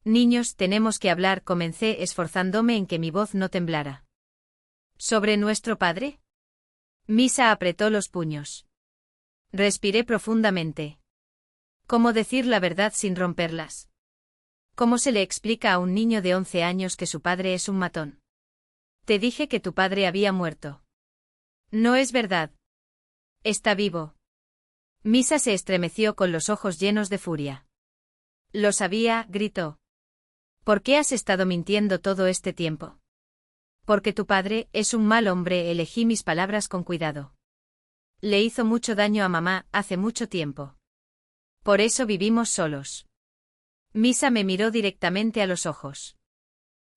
Niños, tenemos que hablar, comencé esforzándome en que mi voz no temblara. ¿Sobre nuestro padre? Misa apretó los puños. Respiré profundamente. ¿Cómo decir la verdad sin romperlas? ¿Cómo se le explica a un niño de 11 años que su padre es un matón? Te dije que tu padre había muerto. No es verdad. Está vivo. Misa se estremeció con los ojos llenos de furia. Lo sabía, gritó. ¿Por qué has estado mintiendo todo este tiempo? Porque tu padre es un mal hombre, elegí mis palabras con cuidado. Le hizo mucho daño a mamá hace mucho tiempo. Por eso vivimos solos. Misa me miró directamente a los ojos.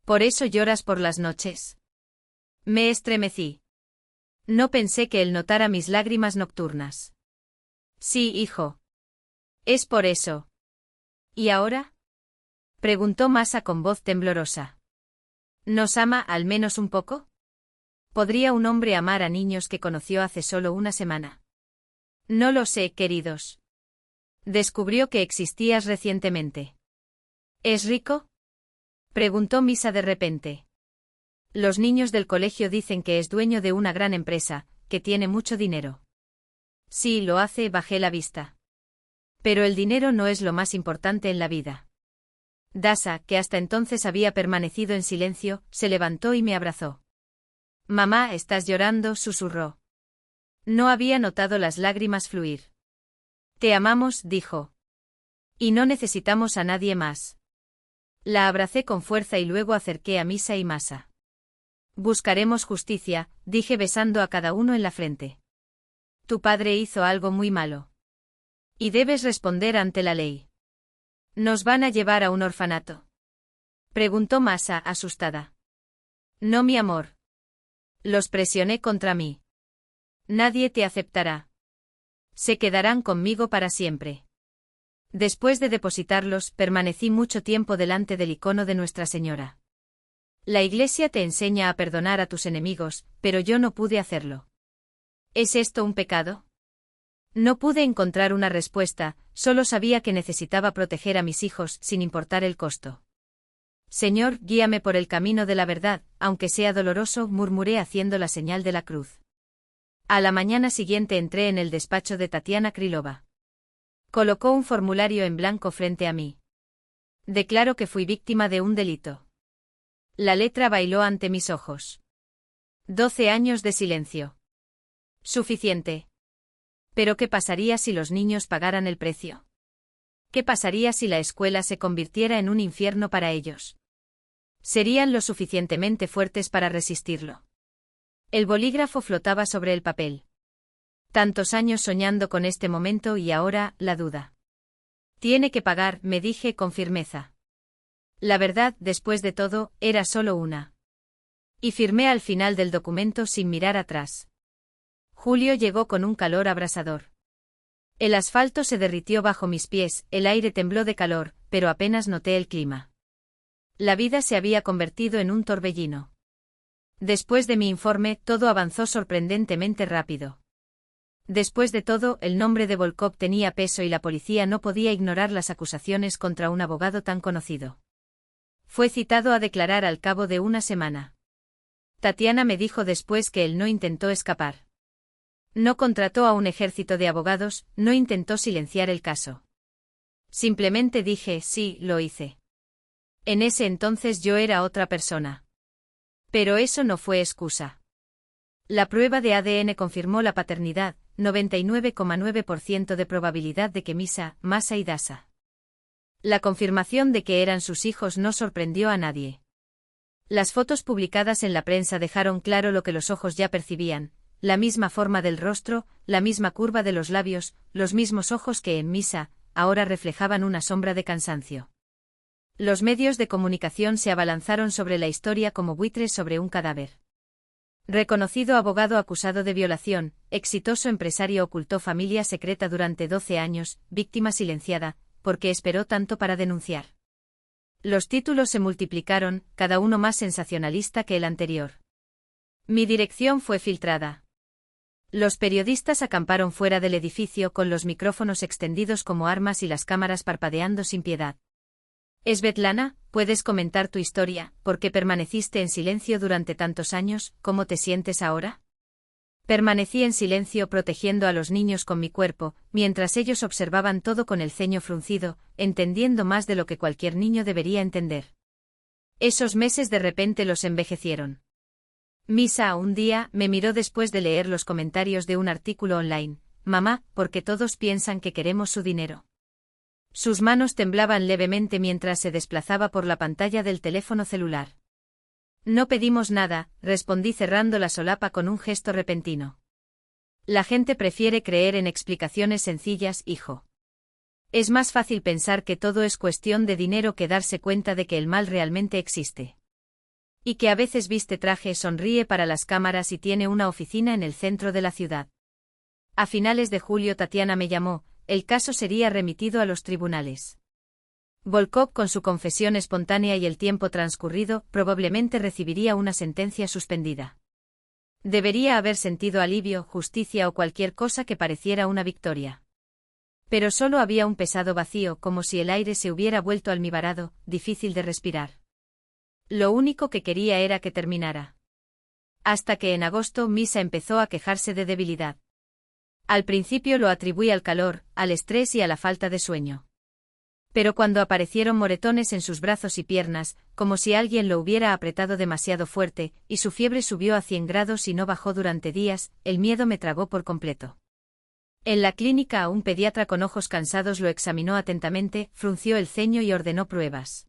¿Por eso lloras por las noches? Me estremecí. No pensé que él notara mis lágrimas nocturnas. Sí, hijo. Es por eso. ¿Y ahora? Preguntó Masa con voz temblorosa. ¿Nos ama al menos un poco? ¿Podría un hombre amar a niños que conoció hace solo una semana? No lo sé, queridos. Descubrió que existías recientemente. ¿Es rico? Preguntó Misa de repente. Los niños del colegio dicen que es dueño de una gran empresa, que tiene mucho dinero. Sí, lo hace, bajé la vista. Pero el dinero no es lo más importante en la vida. Dasa, que hasta entonces había permanecido en silencio, se levantó y me abrazó. Mamá, estás llorando, susurró. No había notado las lágrimas fluir. Te amamos, dijo. Y no necesitamos a nadie más. La abracé con fuerza y luego acerqué a Misa y Masa. Buscaremos justicia, dije besando a cada uno en la frente. Tu padre hizo algo muy malo. Y debes responder ante la ley. ¿Nos van a llevar a un orfanato? Preguntó Masa, asustada. No, mi amor. Los presioné contra mí. Nadie te aceptará. Se quedarán conmigo para siempre. Después de depositarlos, permanecí mucho tiempo delante del icono de Nuestra Señora. La Iglesia te enseña a perdonar a tus enemigos, pero yo no pude hacerlo. ¿Es esto un pecado? No pude encontrar una respuesta, solo sabía que necesitaba proteger a mis hijos sin importar el costo. Señor, guíame por el camino de la verdad, aunque sea doloroso, murmuré haciendo la señal de la cruz. A la mañana siguiente entré en el despacho de Tatiana Krylova. Colocó un formulario en blanco frente a mí. Declaro que fui víctima de un delito. La letra bailó ante mis ojos. 12 años de silencio. Suficiente. ¿Pero qué pasaría si los niños pagaran el precio? ¿Qué pasaría si la escuela se convirtiera en un infierno para ellos? ¿Serían lo suficientemente fuertes para resistirlo? El bolígrafo flotaba sobre el papel. Tantos años soñando con este momento y ahora, la duda. Tiene que pagar, me dije con firmeza. La verdad, después de todo, era solo una. Y firmé al final del documento sin mirar atrás. Julio llegó con un calor abrasador. El asfalto se derritió bajo mis pies, el aire tembló de calor, pero apenas noté el clima. La vida se había convertido en un torbellino. Después de mi informe, todo avanzó sorprendentemente rápido. Después de todo, el nombre de Volkov tenía peso y la policía no podía ignorar las acusaciones contra un abogado tan conocido. Fue citado a declarar al cabo de una semana. Tatiana me dijo después que él no intentó escapar. No contrató a un ejército de abogados, no intentó silenciar el caso. Simplemente dije, sí, lo hice. En ese entonces yo era otra persona. Pero eso no fue excusa. La prueba de ADN confirmó la paternidad, 99,9% de probabilidad de que Masa y Dasa. La confirmación de que eran sus hijos no sorprendió a nadie. Las fotos publicadas en la prensa dejaron claro lo que los ojos ya percibían, la misma forma del rostro, la misma curva de los labios, los mismos ojos que en Misa, ahora reflejaban una sombra de cansancio. Los medios de comunicación se abalanzaron sobre la historia como buitres sobre un cadáver. Reconocido abogado acusado de violación, exitoso empresario ocultó familia secreta durante 12 años, víctima silenciada, porque esperó tanto para denunciar. Los títulos se multiplicaron, cada uno más sensacionalista que el anterior. Mi dirección fue filtrada. Los periodistas acamparon fuera del edificio con los micrófonos extendidos como armas y las cámaras parpadeando sin piedad. Svetlana, ¿puedes comentar tu historia? ¿Por qué permaneciste en silencio durante tantos años? ¿Cómo te sientes ahora? Permanecí en silencio protegiendo a los niños con mi cuerpo, mientras ellos observaban todo con el ceño fruncido, entendiendo más de lo que cualquier niño debería entender. Esos meses de repente los envejecieron. Misa un día me miró después de leer los comentarios de un artículo online. Mamá, porque todos piensan que queremos su dinero. Sus manos temblaban levemente mientras se desplazaba por la pantalla del teléfono celular. No pedimos nada, respondí cerrando la solapa con un gesto repentino. La gente prefiere creer en explicaciones sencillas, hijo. Es más fácil pensar que todo es cuestión de dinero que darse cuenta de que el mal realmente existe. Y que a veces viste traje, sonríe para las cámaras y tiene una oficina en el centro de la ciudad. A finales de julio Tatiana me llamó, el caso sería remitido a los tribunales. Volkov con su confesión espontánea y el tiempo transcurrido, probablemente recibiría una sentencia suspendida. Debería haber sentido alivio, justicia o cualquier cosa que pareciera una victoria. Pero solo había un pesado vacío, como si el aire se hubiera vuelto almibarado, difícil de respirar. Lo único que quería era que terminara. Hasta que en agosto Misa empezó a quejarse de debilidad. Al principio lo atribuí al calor, al estrés y a la falta de sueño. Pero cuando aparecieron moretones en sus brazos y piernas, como si alguien lo hubiera apretado demasiado fuerte, y su fiebre subió a 100 grados y no bajó durante días, el miedo me tragó por completo. En la clínica un pediatra con ojos cansados lo examinó atentamente, frunció el ceño y ordenó pruebas.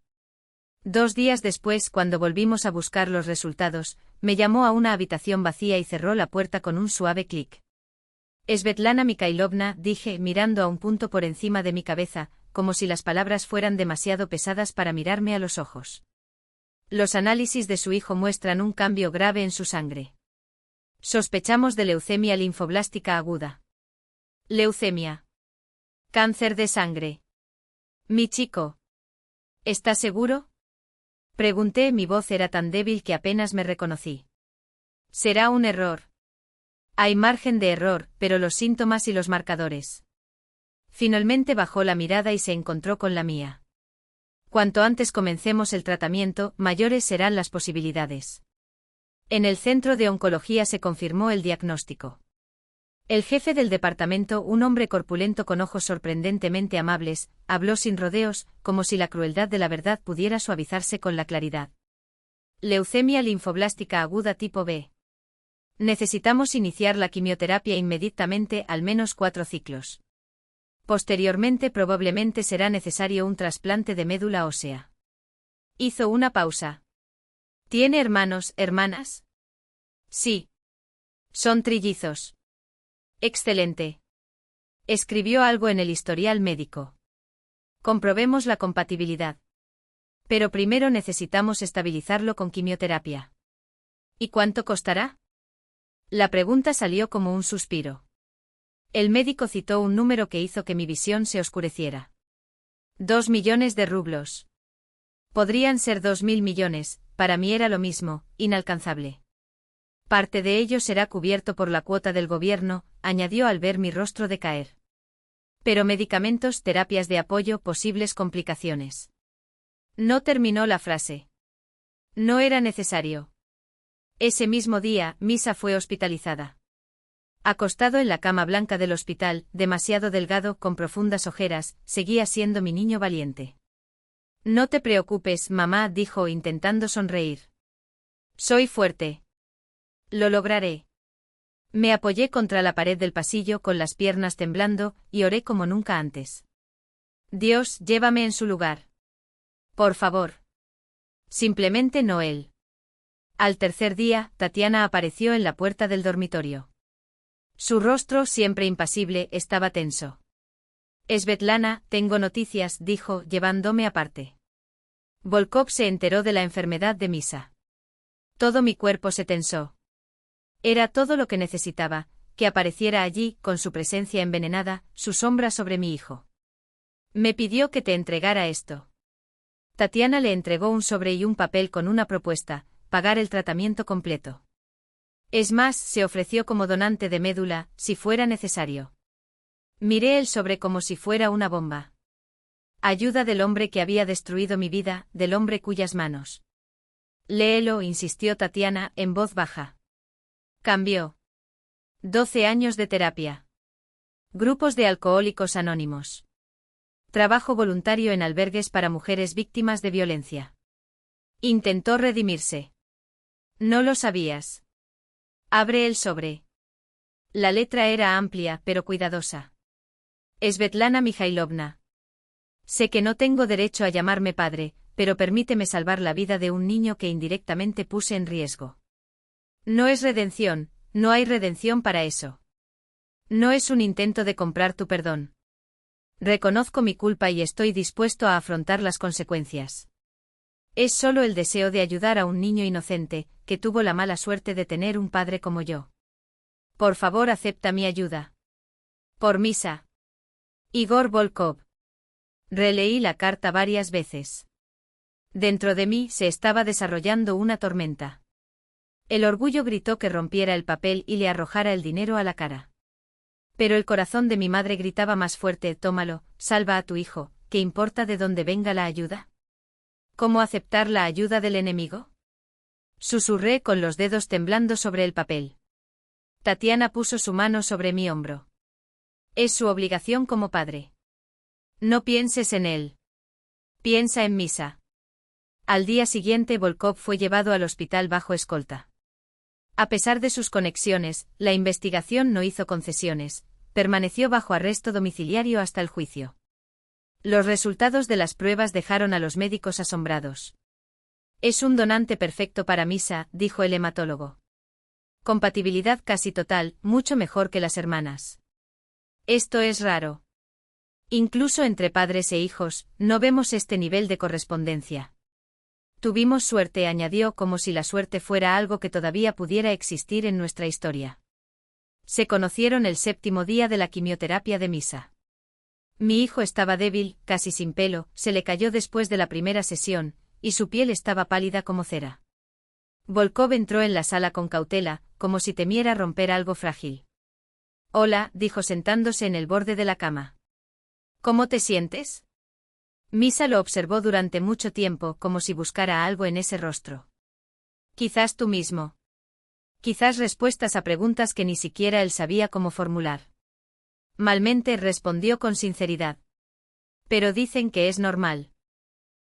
2 días después, cuando volvimos a buscar los resultados, me llamó a una habitación vacía y cerró la puerta con un suave clic. Svetlana Mikhailovna, dije, mirando a un punto por encima de mi cabeza, como si las palabras fueran demasiado pesadas para mirarme a los ojos. Los análisis de su hijo muestran un cambio grave en su sangre. Sospechamos de leucemia linfoblástica aguda. Leucemia. Cáncer de sangre. Mi chico. ¿Estás seguro? Pregunté, mi voz era tan débil que apenas me reconocí. Será un error. Hay margen de error, pero los síntomas y los marcadores. Finalmente bajó la mirada y se encontró con la mía. Cuanto antes comencemos el tratamiento, mayores serán las posibilidades. En el centro de oncología se confirmó el diagnóstico. El jefe del departamento, un hombre corpulento con ojos sorprendentemente amables, habló sin rodeos, como si la crueldad de la verdad pudiera suavizarse con la claridad. Leucemia linfoblástica aguda tipo B. Necesitamos iniciar la quimioterapia inmediatamente, al menos 4 ciclos. Posteriormente probablemente será necesario un trasplante de médula ósea. Hizo una pausa. ¿Tiene hermanos, hermanas? Sí. Son trillizos. Excelente. Escribió algo en el historial médico. Comprobemos la compatibilidad. Pero primero necesitamos estabilizarlo con quimioterapia. ¿Y cuánto costará? La pregunta salió como un suspiro. El médico citó un número que hizo que mi visión se oscureciera. 2 millones de rublos. Podrían ser 2.000 millones, para mí era lo mismo, inalcanzable. Parte de ello será cubierto por la cuota del gobierno, añadió al ver mi rostro decaer. Pero medicamentos, terapias de apoyo, posibles complicaciones. No terminó la frase. No era necesario. Ese mismo día, Misa fue hospitalizada. Acostado en la cama blanca del hospital, demasiado delgado, con profundas ojeras, seguía siendo mi niño valiente. No te preocupes, mamá, dijo intentando sonreír. Soy fuerte. Lo lograré. Me apoyé contra la pared del pasillo con las piernas temblando, y oré como nunca antes. Dios, llévame en su lugar. Por favor. Simplemente no él. Al tercer día, Tatiana apareció en la puerta del dormitorio. Su rostro, siempre impasible, estaba tenso. Svetlana, tengo noticias, dijo, llevándome aparte. Volkov se enteró de la enfermedad de Misa. Todo mi cuerpo se tensó. Era todo lo que necesitaba, que apareciera allí, con su presencia envenenada, su sombra sobre mi hijo. Me pidió que te entregara esto. Tatiana le entregó un sobre y un papel con una propuesta: pagar el tratamiento completo. Es más, se ofreció como donante de médula, si fuera necesario. Miré el sobre como si fuera una bomba. Ayuda del hombre que había destruido mi vida, del hombre cuyas manos. Léelo, insistió Tatiana, en voz baja. Cambió. 12 años de terapia. Grupos de alcohólicos anónimos. Trabajo voluntario en albergues para mujeres víctimas de violencia. Intentó redimirse. No lo sabías. Abre el sobre. La letra era amplia, pero cuidadosa. Svetlana Mikhailovna. Sé que no tengo derecho a llamarme padre, pero permíteme salvar la vida de un niño que indirectamente puse en riesgo. No es redención, no hay redención para eso. No es un intento de comprar tu perdón. Reconozco mi culpa y estoy dispuesto a afrontar las consecuencias. Es solo el deseo de ayudar a un niño inocente, que tuvo la mala suerte de tener un padre como yo. Por favor, acepta mi ayuda. Por Misa. Igor Volkov. Releí la carta varias veces. Dentro de mí se estaba desarrollando una tormenta. El orgullo gritó que rompiera el papel y le arrojara el dinero a la cara. Pero el corazón de mi madre gritaba más fuerte: tómalo, salva a tu hijo, ¿qué importa de dónde venga la ayuda? ¿Cómo aceptar la ayuda del enemigo? Susurré con los dedos temblando sobre el papel. Tatiana puso su mano sobre mi hombro. Es su obligación como padre. No pienses en él. Piensa en Misa. Al día siguiente Volkov fue llevado al hospital bajo escolta. A pesar de sus conexiones, la investigación no hizo concesiones, permaneció bajo arresto domiciliario hasta el juicio. Los resultados de las pruebas dejaron a los médicos asombrados. Es un donante perfecto para Misa, dijo el hematólogo. Compatibilidad casi total, mucho mejor que las hermanas. Esto es raro. Incluso entre padres e hijos, no vemos este nivel de correspondencia. Tuvimos suerte, añadió, como si la suerte fuera algo que todavía pudiera existir en nuestra historia. Se conocieron el 7º día de la quimioterapia de Misa. Mi hijo estaba débil, casi sin pelo, se le cayó después de la primera sesión, y su piel estaba pálida como cera. Volkov entró en la sala con cautela, como si temiera romper algo frágil. Hola, dijo sentándose en el borde de la cama. ¿Cómo te sientes? Misa lo observó durante mucho tiempo, como si buscara algo en ese rostro. Quizás tú mismo. Quizás respuestas a preguntas que ni siquiera él sabía cómo formular. Malmente respondió con sinceridad. Pero dicen que es normal.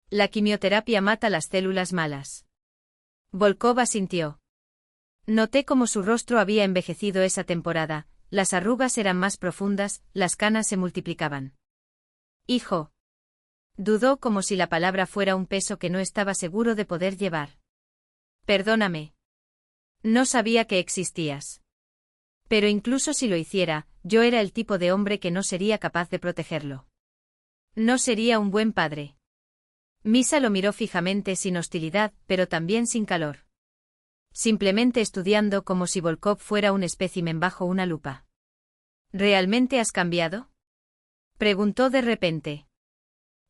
La quimioterapia mata las células malas. Volkov asintió. Noté cómo su rostro había envejecido esa temporada, las arrugas eran más profundas, las canas se multiplicaban. Hijo. Dudó como si la palabra fuera un peso que no estaba seguro de poder llevar. Perdóname. No sabía que existías. Pero incluso si lo hiciera, yo era el tipo de hombre que no sería capaz de protegerlo. No sería un buen padre. Misa lo miró fijamente sin hostilidad, pero también sin calor. Simplemente estudiando como si Volkov fuera un espécimen bajo una lupa. ¿Realmente has cambiado? Preguntó de repente.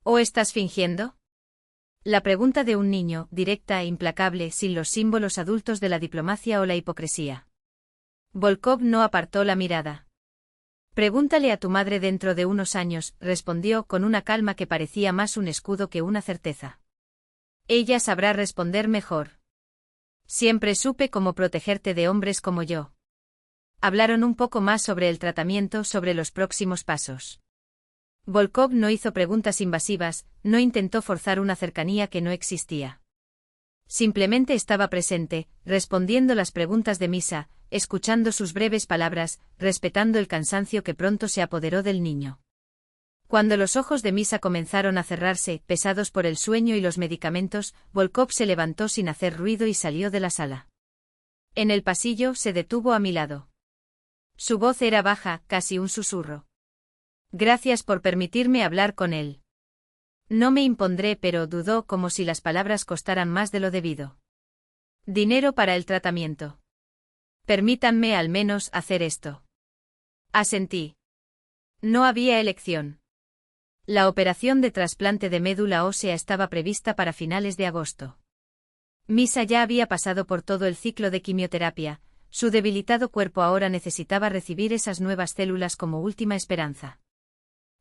¿O estás fingiendo? La pregunta de un niño, directa e implacable, sin los símbolos adultos de la diplomacia o la hipocresía. Volkov no apartó la mirada. Pregúntale a tu madre dentro de unos años, respondió con una calma que parecía más un escudo que una certeza. Ella sabrá responder mejor. Siempre supe cómo protegerte de hombres como yo. Hablaron un poco más sobre el tratamiento, sobre los próximos pasos. Volkov no hizo preguntas invasivas, no intentó forzar una cercanía que no existía. Simplemente estaba presente, respondiendo las preguntas de Misa, escuchando sus breves palabras, respetando el cansancio que pronto se apoderó del niño. Cuando los ojos de Misa comenzaron a cerrarse, pesados por el sueño y los medicamentos, Volkov se levantó sin hacer ruido y salió de la sala. En el pasillo se detuvo a mi lado. Su voz era baja, casi un susurro. Gracias por permitirme hablar con él. No me impondré, pero dudó como si las palabras costaran más de lo debido. Dinero para el tratamiento. Permítanme al menos hacer esto. Asentí. No había elección. La operación de trasplante de médula ósea estaba prevista para finales de agosto. Misa ya había pasado por todo el ciclo de quimioterapia, su debilitado cuerpo ahora necesitaba recibir esas nuevas células como última esperanza.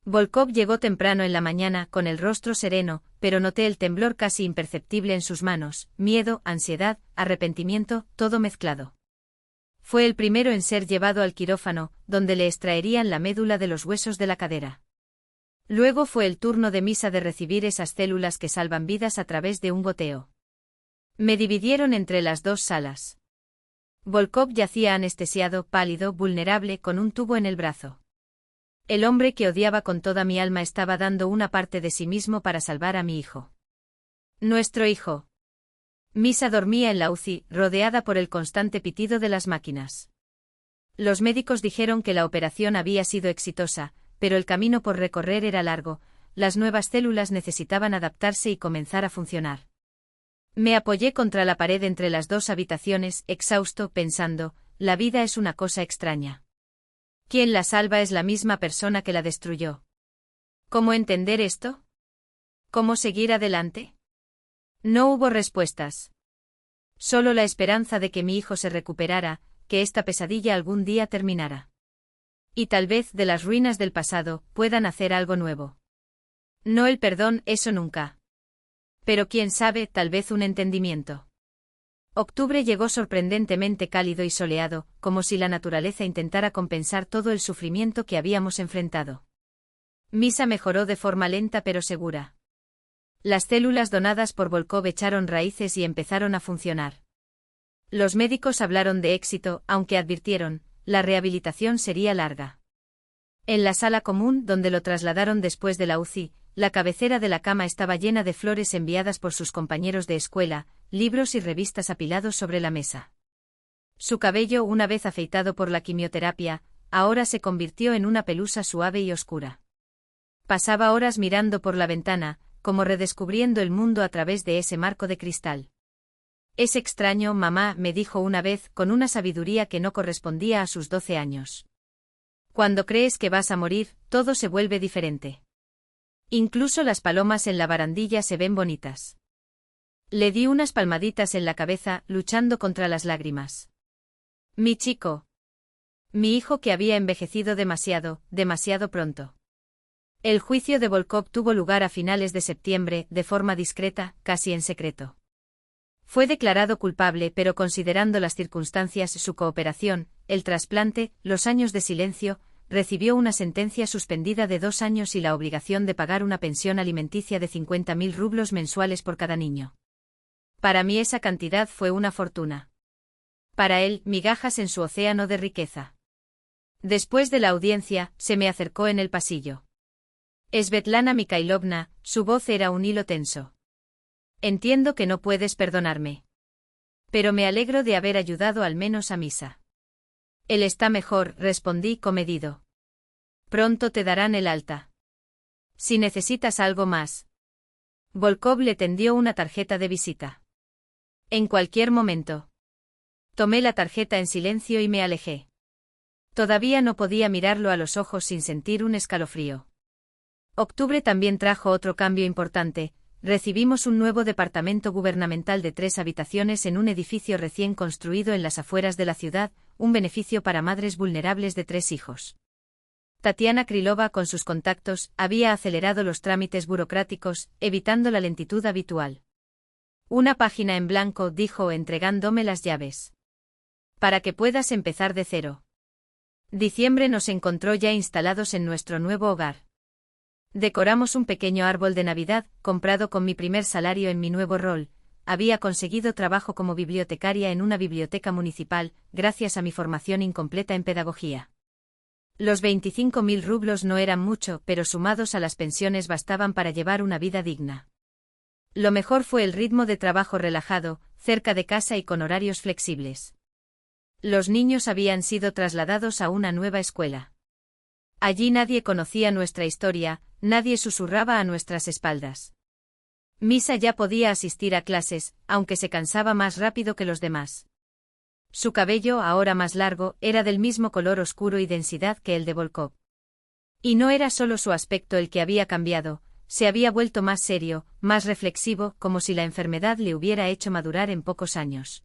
Volkov llegó temprano en la mañana, con el rostro sereno, pero noté el temblor casi imperceptible en sus manos, miedo, ansiedad, arrepentimiento, todo mezclado. Fue el primero en ser llevado al quirófano, donde le extraerían la médula de los huesos de la cadera. Luego fue el turno de Misa de recibir esas células que salvan vidas a través de un goteo. Me dividieron entre las dos salas. Volkov yacía anestesiado, pálido, vulnerable, con un tubo en el brazo. El hombre que odiaba con toda mi alma estaba dando una parte de sí mismo para salvar a mi hijo. Nuestro hijo. Misa dormía en la UCI, rodeada por el constante pitido de las máquinas. Los médicos dijeron que la operación había sido exitosa, pero el camino por recorrer era largo, las nuevas células necesitaban adaptarse y comenzar a funcionar. Me apoyé contra la pared entre las dos habitaciones, exhausto, pensando, la vida es una cosa extraña. Quien la salva es la misma persona que la destruyó. ¿Cómo entender esto? ¿Cómo seguir adelante? No hubo respuestas. Solo la esperanza de que mi hijo se recuperara, que esta pesadilla algún día terminara. Y tal vez de las ruinas del pasado puedan hacer algo nuevo. No el perdón, eso nunca. Pero quién sabe, tal vez un entendimiento. Octubre llegó sorprendentemente cálido y soleado, como si la naturaleza intentara compensar todo el sufrimiento que habíamos enfrentado. Misa mejoró de forma lenta pero segura. Las células donadas por Volkov echaron raíces y empezaron a funcionar. Los médicos hablaron de éxito, aunque advirtieron, la rehabilitación sería larga. En la sala común, donde lo trasladaron después de la UCI, la cabecera de la cama estaba llena de flores enviadas por sus compañeros de escuela, libros y revistas apilados sobre la mesa. Su cabello, una vez afeitado por la quimioterapia, ahora se convirtió en una pelusa suave y oscura. Pasaba horas mirando por la ventana, como redescubriendo el mundo a través de ese marco de cristal. Es extraño, mamá, me dijo una vez, con una sabiduría que no correspondía a sus 12 años. Cuando crees que vas a morir, todo se vuelve diferente. Incluso las palomas en la barandilla se ven bonitas. Le di unas palmaditas en la cabeza, luchando contra las lágrimas. Mi chico. Mi hijo que había envejecido demasiado, demasiado pronto. El juicio de Volkov tuvo lugar a finales de septiembre, de forma discreta, casi en secreto. Fue declarado culpable, pero considerando las circunstancias, su cooperación, el trasplante, los años de silencio, recibió una sentencia suspendida de 2 años y la obligación de pagar una pensión alimenticia de 50.000 rublos mensuales por cada niño. Para mí esa cantidad fue una fortuna. Para él, migajas en su océano de riqueza. Después de la audiencia, se me acercó en el pasillo. Svetlana Mikhailovna, su voz era un hilo tenso. Entiendo que no puedes perdonarme. Pero me alegro de haber ayudado al menos a Misa. Él está mejor, respondí comedido. Pronto te darán el alta. Si necesitas algo más. Volkov le tendió una tarjeta de visita. En cualquier momento. Tomé la tarjeta en silencio y me alejé. Todavía no podía mirarlo a los ojos sin sentir un escalofrío. Octubre también trajo otro cambio importante. Recibimos un nuevo departamento gubernamental de 3 habitaciones en un edificio recién construido en las afueras de la ciudad, un beneficio para madres vulnerables de 3 hijos. Tatiana Krylova, con sus contactos, había acelerado los trámites burocráticos, evitando la lentitud habitual. Una página en blanco, dijo entregándome las llaves. Para que puedas empezar de cero. Diciembre nos encontró ya instalados en nuestro nuevo hogar. Decoramos un pequeño árbol de Navidad, comprado con mi primer salario en mi nuevo rol. Había conseguido trabajo como bibliotecaria en una biblioteca municipal, gracias a mi formación incompleta en pedagogía. Los 25.000 rublos no eran mucho, pero sumados a las pensiones bastaban para llevar una vida digna. Lo mejor fue el ritmo de trabajo relajado, cerca de casa y con horarios flexibles. Los niños habían sido trasladados a una nueva escuela. Allí nadie conocía nuestra historia, nadie susurraba a nuestras espaldas. Misa ya podía asistir a clases, aunque se cansaba más rápido que los demás. Su cabello, ahora más largo, era del mismo color oscuro y densidad que el de Volkov. Y no era solo su aspecto el que había cambiado, se había vuelto más serio, más reflexivo, como si la enfermedad le hubiera hecho madurar en pocos años.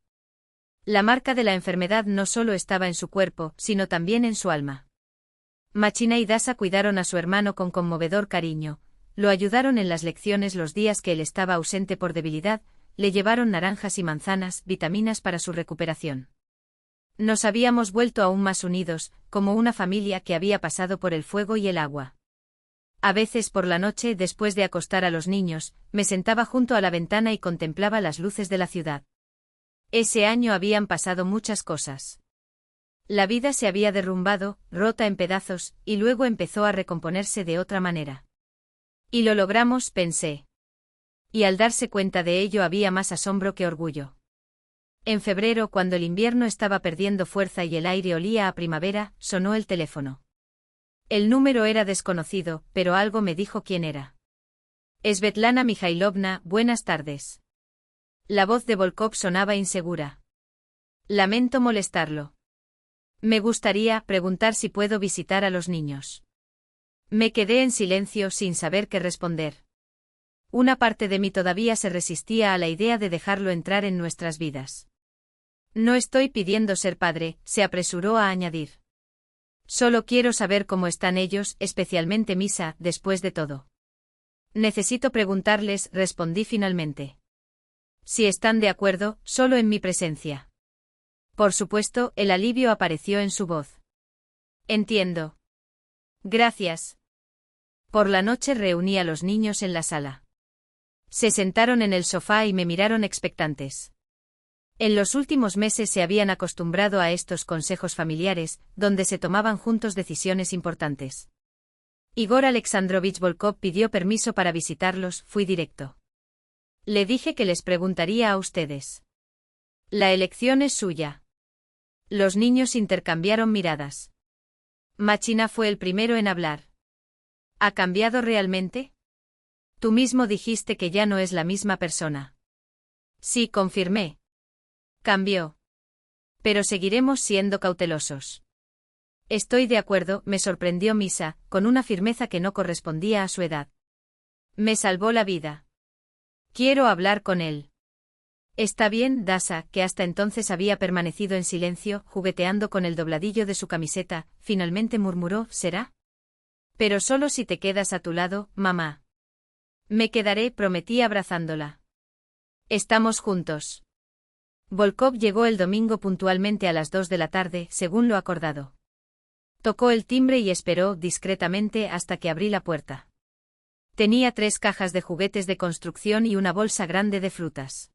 La marca de la enfermedad no solo estaba en su cuerpo, sino también en su alma. Machina y Dasa cuidaron a su hermano con conmovedor cariño, lo ayudaron en las lecciones los días que él estaba ausente por debilidad, le llevaron naranjas y manzanas, vitaminas para su recuperación. Nos habíamos vuelto aún más unidos, como una familia que había pasado por el fuego y el agua. A veces por la noche, después de acostar a los niños, me sentaba junto a la ventana y contemplaba las luces de la ciudad. Ese año habían pasado muchas cosas. La vida se había derrumbado, rota en pedazos, y luego empezó a recomponerse de otra manera. Y lo logramos, pensé. Y al darse cuenta de ello había más asombro que orgullo. En febrero, cuando el invierno estaba perdiendo fuerza y el aire olía a primavera, sonó el teléfono. El número era desconocido, pero algo me dijo quién era. Svetlana Mikhailovna, buenas tardes. La voz de Volkov sonaba insegura. Lamento molestarlo. Me gustaría preguntar si puedo visitar a los niños. Me quedé en silencio sin saber qué responder. Una parte de mí todavía se resistía a la idea de dejarlo entrar en nuestras vidas. No estoy pidiendo ser padre, se apresuró a añadir. Solo quiero saber cómo están ellos, especialmente Misa, después de todo. Necesito preguntarles, respondí finalmente. Si están de acuerdo, solo en mi presencia. Por supuesto, el alivio apareció en su voz. Entiendo. Gracias. Por la noche reuní a los niños en la sala. Se sentaron en el sofá y me miraron expectantes. En los últimos meses se habían acostumbrado a estos consejos familiares, donde se tomaban juntos decisiones importantes. Igor Alexandrovich Volkov pidió permiso para visitarlos, fui directo. Le dije que les preguntaría a ustedes. La elección es suya. Los niños intercambiaron miradas. Machina fue el primero en hablar. ¿Ha cambiado realmente? Tú mismo dijiste que ya no es la misma persona. Sí, confirmé. Cambió. Pero seguiremos siendo cautelosos. Estoy de acuerdo, me sorprendió Misa, con una firmeza que no correspondía a su edad. Me salvó la vida. Quiero hablar con él. Está bien, Dasa, que hasta entonces había permanecido en silencio, jugueteando con el dobladillo de su camiseta, finalmente murmuró, ¿será? Pero solo si te quedas a tu lado, mamá. Me quedaré, prometí abrazándola. Estamos juntos. Volkov llegó el domingo puntualmente a las 2 de la tarde, según lo acordado. Tocó el timbre y esperó discretamente hasta que abrí la puerta. Tenía 3 cajas de juguetes de construcción y una bolsa grande de frutas.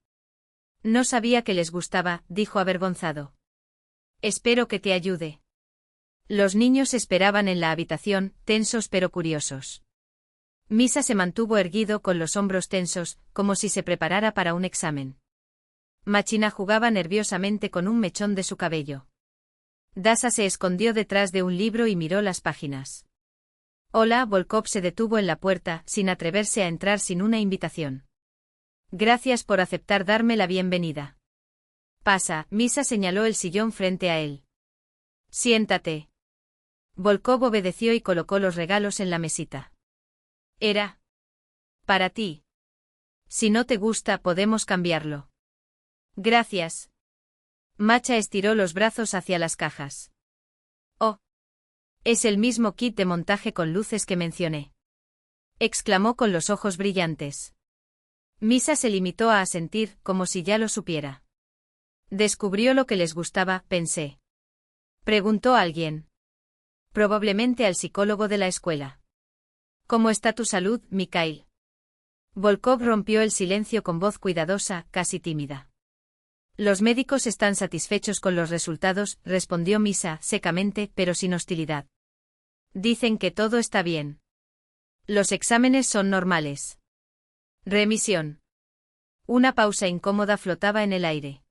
No sabía que les gustaba, dijo avergonzado. Espero que te ayude. Los niños esperaban en la habitación, tensos pero curiosos. Misa se mantuvo erguido con los hombros tensos, como si se preparara para un examen. Machina jugaba nerviosamente con un mechón de su cabello. Dasa se escondió detrás de un libro y miró las páginas. Hola, Volkov se detuvo en la puerta, sin atreverse a entrar sin una invitación. Gracias por aceptar darme la bienvenida. Pasa, Misa señaló el sillón frente a él. Siéntate. Volkov obedeció y colocó los regalos en la mesita. Era para ti. Si no te gusta, podemos cambiarlo. Gracias. Macha estiró los brazos hacia las cajas. Oh. Es el mismo kit de montaje con luces que mencioné. Exclamó con los ojos brillantes. Misa se limitó a asentir, como si ya lo supiera. Descubrió lo que les gustaba, pensé. Preguntó a alguien. Probablemente al psicólogo de la escuela. ¿Cómo está tu salud, Mikhail? Volkov rompió el silencio con voz cuidadosa, casi tímida. Los médicos están satisfechos con los resultados, respondió Misa, secamente, pero sin hostilidad. Dicen que todo está bien. Los exámenes son normales. Remisión. Una pausa incómoda flotaba en el aire.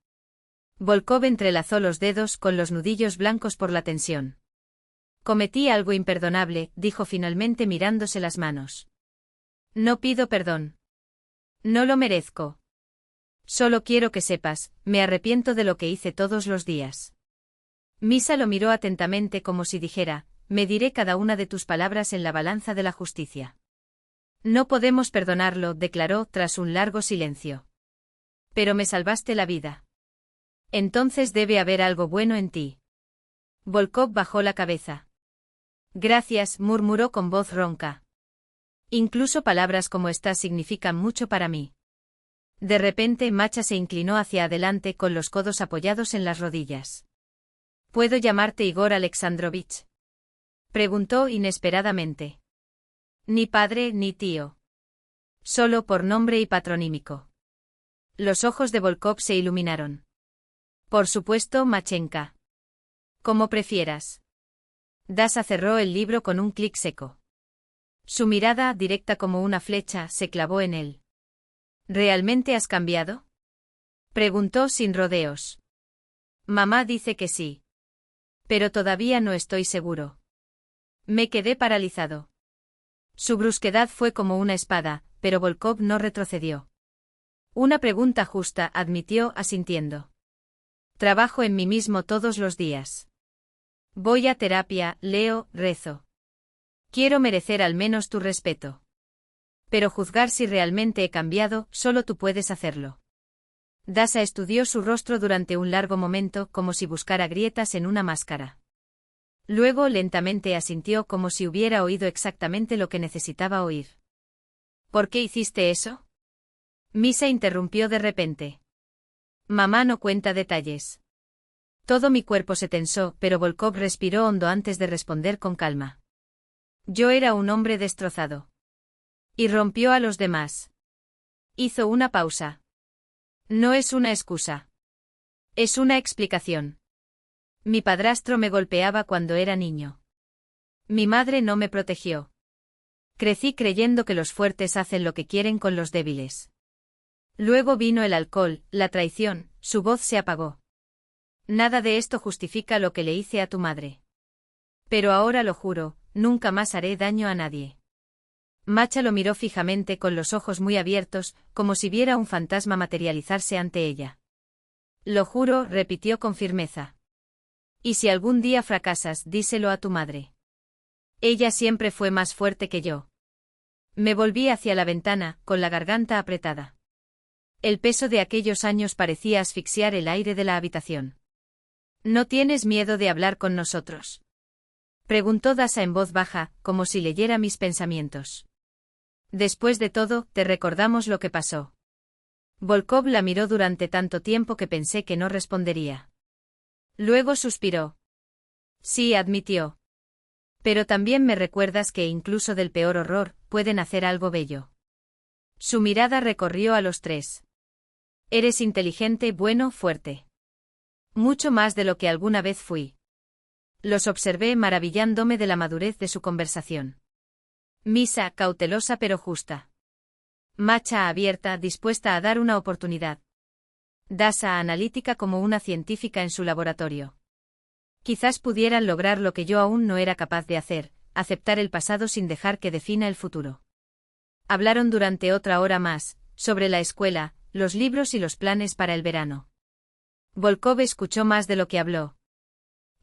Volkov entrelazó los dedos con los nudillos blancos por la tensión. Cometí algo imperdonable, dijo finalmente mirándose las manos. No pido perdón. No lo merezco. Solo quiero que sepas, me arrepiento de lo que hice todos los días. Misa lo miró atentamente como si dijera, mediré cada una de tus palabras en la balanza de la justicia. No podemos perdonarlo, declaró tras un largo silencio. Pero me salvaste la vida. Entonces debe haber algo bueno en ti. Volkov bajó la cabeza. Gracias, murmuró con voz ronca. Incluso palabras como estas significan mucho para mí. De repente Macha se inclinó hacia adelante con los codos apoyados en las rodillas. ¿Puedo llamarte Igor Alexandrovich? Preguntó inesperadamente. Ni padre ni tío. Solo por nombre y patronímico. Los ojos de Volkov se iluminaron. Por supuesto, Machenka. Como prefieras. Dasa cerró el libro con un clic seco. Su mirada, directa como una flecha, se clavó en él. ¿Realmente has cambiado? Preguntó sin rodeos. Mamá dice que sí. Pero todavía no estoy seguro. Me quedé paralizado. Su brusquedad fue como una espada, pero Volkov no retrocedió. Una pregunta justa, admitió asintiendo. Trabajo en mí mismo todos los días. Voy a terapia, leo, rezo. Quiero merecer al menos tu respeto. Pero juzgar si realmente he cambiado, solo tú puedes hacerlo. Dasa estudió su rostro durante un largo momento como si buscara grietas en una máscara. Luego lentamente asintió como si hubiera oído exactamente lo que necesitaba oír. ¿Por qué hiciste eso? Misa interrumpió de repente. Mamá no cuenta detalles. Todo mi cuerpo se tensó, pero Volkov respiró hondo antes de responder con calma. Yo era un hombre destrozado. Y rompió a los demás. Hizo una pausa. No es una excusa. Es una explicación. Mi padrastro me golpeaba cuando era niño. Mi madre no me protegió. Crecí creyendo que los fuertes hacen lo que quieren con los débiles. Luego vino el alcohol, la traición, su voz se apagó. Nada de esto justifica lo que le hice a tu madre. Pero ahora lo juro, nunca más haré daño a nadie. Macha lo miró fijamente con los ojos muy abiertos, como si viera un fantasma materializarse ante ella. Lo juro, repitió con firmeza. Y si algún día fracasas, díselo a tu madre. Ella siempre fue más fuerte que yo. Me volví hacia la ventana, con la garganta apretada. El peso de aquellos años parecía asfixiar el aire de la habitación. ¿No tienes miedo de hablar con nosotros? Preguntó Dasa en voz baja, como si leyera mis pensamientos. Después de todo, te recordamos lo que pasó. Volkov la miró durante tanto tiempo que pensé que no respondería. Luego suspiró. Sí, admitió. Pero también me recuerdas que incluso del peor horror, pueden hacer algo bello. Su mirada recorrió a los tres. Eres inteligente, bueno, fuerte. Mucho más de lo que alguna vez fui. Los observé maravillándome de la madurez de su conversación. Misa, cautelosa pero justa. Macha abierta, dispuesta a dar una oportunidad. Dasa analítica como una científica en su laboratorio. Quizás pudieran lograr lo que yo aún no era capaz de hacer, aceptar el pasado sin dejar que defina el futuro. Hablaron durante otra hora más, sobre la escuela, los libros y los planes para el verano. Volkov escuchó más de lo que habló.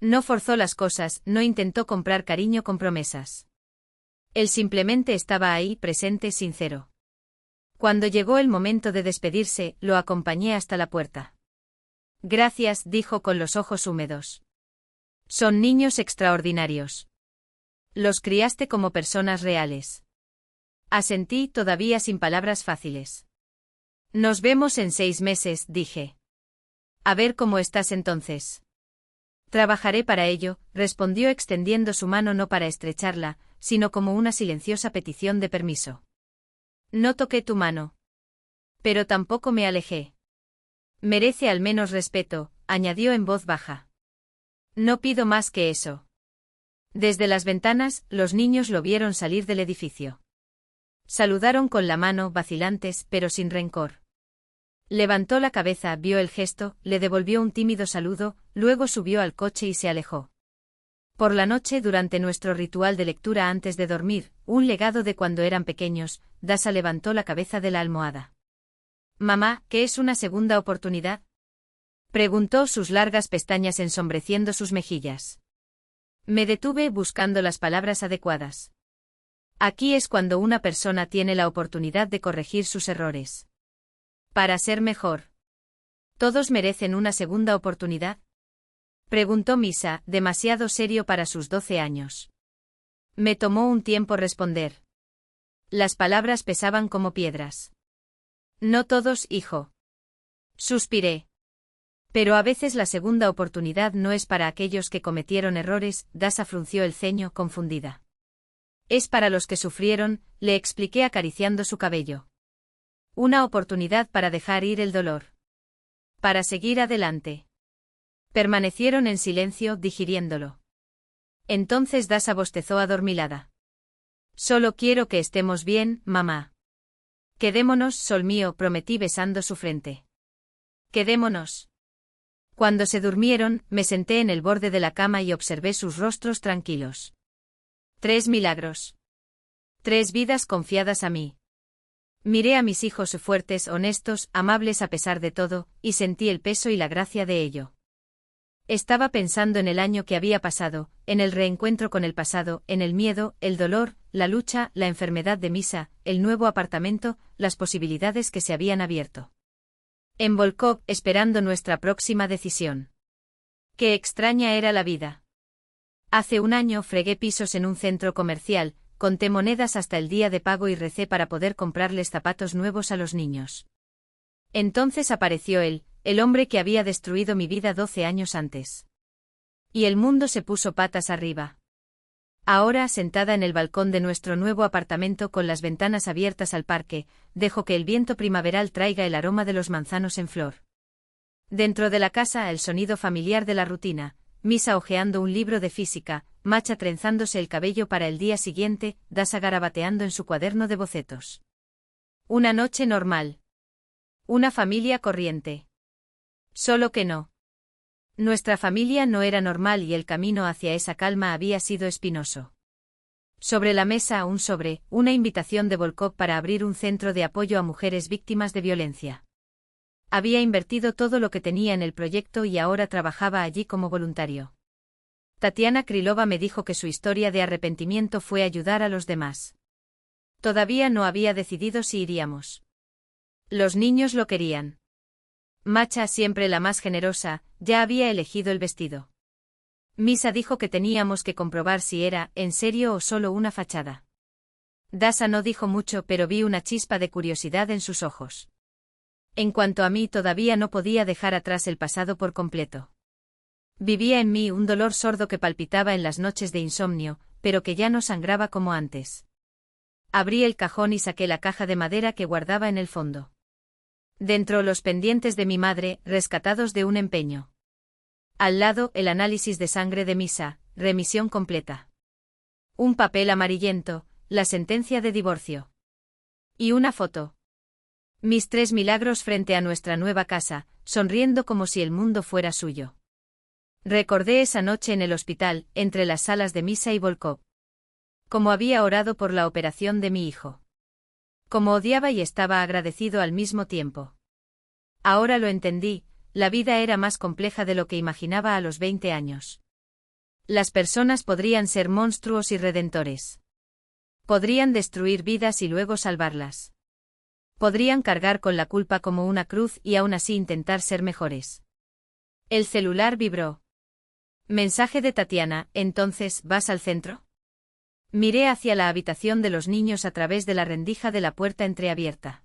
No forzó las cosas, no intentó comprar cariño con promesas. Él simplemente estaba ahí, presente, sincero. Cuando llegó el momento de despedirse, lo acompañé hasta la puerta. Gracias, dijo con los ojos húmedos. Son niños extraordinarios. Los criaste como personas reales. Asentí, todavía sin palabras fáciles. Nos vemos en 6 meses, dije. A ver cómo estás entonces. Trabajaré para ello, respondió extendiendo su mano no para estrecharla, sino como una silenciosa petición de permiso. No toqué tu mano. Pero tampoco me alejé. Merece al menos respeto, añadió en voz baja. No pido más que eso. Desde las ventanas, los niños lo vieron salir del edificio. Saludaron con la mano, vacilantes, pero sin rencor. Levantó la cabeza, vio el gesto, le devolvió un tímido saludo, luego subió al coche y se alejó. Por la noche, durante nuestro ritual de lectura antes de dormir, un legado de cuando eran pequeños, Dasa levantó la cabeza de la almohada. «Mamá, ¿qué es una segunda oportunidad?», preguntó, sus largas pestañas ensombreciendo sus mejillas. Me detuve buscando las palabras adecuadas. Aquí es cuando una persona tiene la oportunidad de corregir sus errores. Para ser mejor. ¿Todos merecen una segunda oportunidad?, preguntó Misa, demasiado serio para sus 12 años. Me tomó un tiempo responder. Las palabras pesaban como piedras. No todos, hijo. Suspiré. Pero a veces la segunda oportunidad no es para aquellos que cometieron errores, Dasa frunció el ceño, confundida. Es para los que sufrieron, le expliqué acariciando su cabello. Una oportunidad para dejar ir el dolor. Para seguir adelante. Permanecieron en silencio, digiriéndolo. Entonces Dasa bostezó adormilada. Solo quiero que estemos bien, mamá. Quedémonos, sol mío, prometí besando su frente. Quedémonos. Cuando se durmieron, me senté en el borde de la cama y observé sus rostros tranquilos. 3 milagros. 3 vidas confiadas a mí. Miré a mis hijos fuertes, honestos, amables a pesar de todo, y sentí el peso y la gracia de ello. Estaba pensando en el año que había pasado, en el reencuentro con el pasado, en el miedo, el dolor, la lucha, la enfermedad de Misa, el nuevo apartamento, las posibilidades que se habían abierto. En Volkov, esperando nuestra próxima decisión. Qué extraña era la vida. Hace un año fregué pisos en un centro comercial, conté monedas hasta el día de pago y recé para poder comprarles zapatos nuevos a los niños. Entonces apareció él, el hombre que había destruido mi vida 12 años antes. Y el mundo se puso patas arriba. Ahora, sentada en el balcón de nuestro nuevo apartamento con las ventanas abiertas al parque, dejo que el viento primaveral traiga el aroma de los manzanos en flor. Dentro de la casa, el sonido familiar de la rutina, Misa hojeando un libro de física, Macha trenzándose el cabello para el día siguiente, Dasa garabateando en su cuaderno de bocetos. Una noche normal. Una familia corriente. Solo que no. Nuestra familia no era normal y el camino hacia esa calma había sido espinoso. Sobre la mesa un sobre, una invitación de Volkov para abrir un centro de apoyo a mujeres víctimas de violencia. Había invertido todo lo que tenía en el proyecto y ahora trabajaba allí como voluntario. Tatiana Krylova me dijo que su historia de arrepentimiento fue ayudar a los demás. Todavía no había decidido si iríamos. Los niños lo querían. Macha, siempre la más generosa, ya había elegido el vestido. Misa dijo que teníamos que comprobar si era en serio o solo una fachada. Dasa no dijo mucho, pero vi una chispa de curiosidad en sus ojos. En cuanto a mí, todavía no podía dejar atrás el pasado por completo. Vivía en mí un dolor sordo que palpitaba en las noches de insomnio, pero que ya no sangraba como antes. Abrí el cajón y saqué la caja de madera que guardaba en el fondo. Dentro, los pendientes de mi madre, rescatados de un empeño. Al lado, el análisis de sangre de Misa, remisión completa. Un papel amarillento, la sentencia de divorcio. Y una foto. Mis 3 milagros frente a nuestra nueva casa, sonriendo como si el mundo fuera suyo. Recordé esa noche en el hospital, entre las salas de Misa y Volkov. Cómo había orado por la operación de mi hijo. Cómo odiaba y estaba agradecido al mismo tiempo. Ahora lo entendí, la vida era más compleja de lo que imaginaba a los 20 años. Las personas podrían ser monstruos y redentores. Podrían destruir vidas y luego salvarlas. Podrían cargar con la culpa como una cruz y aún así intentar ser mejores. El celular vibró. Mensaje de Tatiana, ¿entonces vas al centro? Miré hacia la habitación de los niños a través de la rendija de la puerta entreabierta.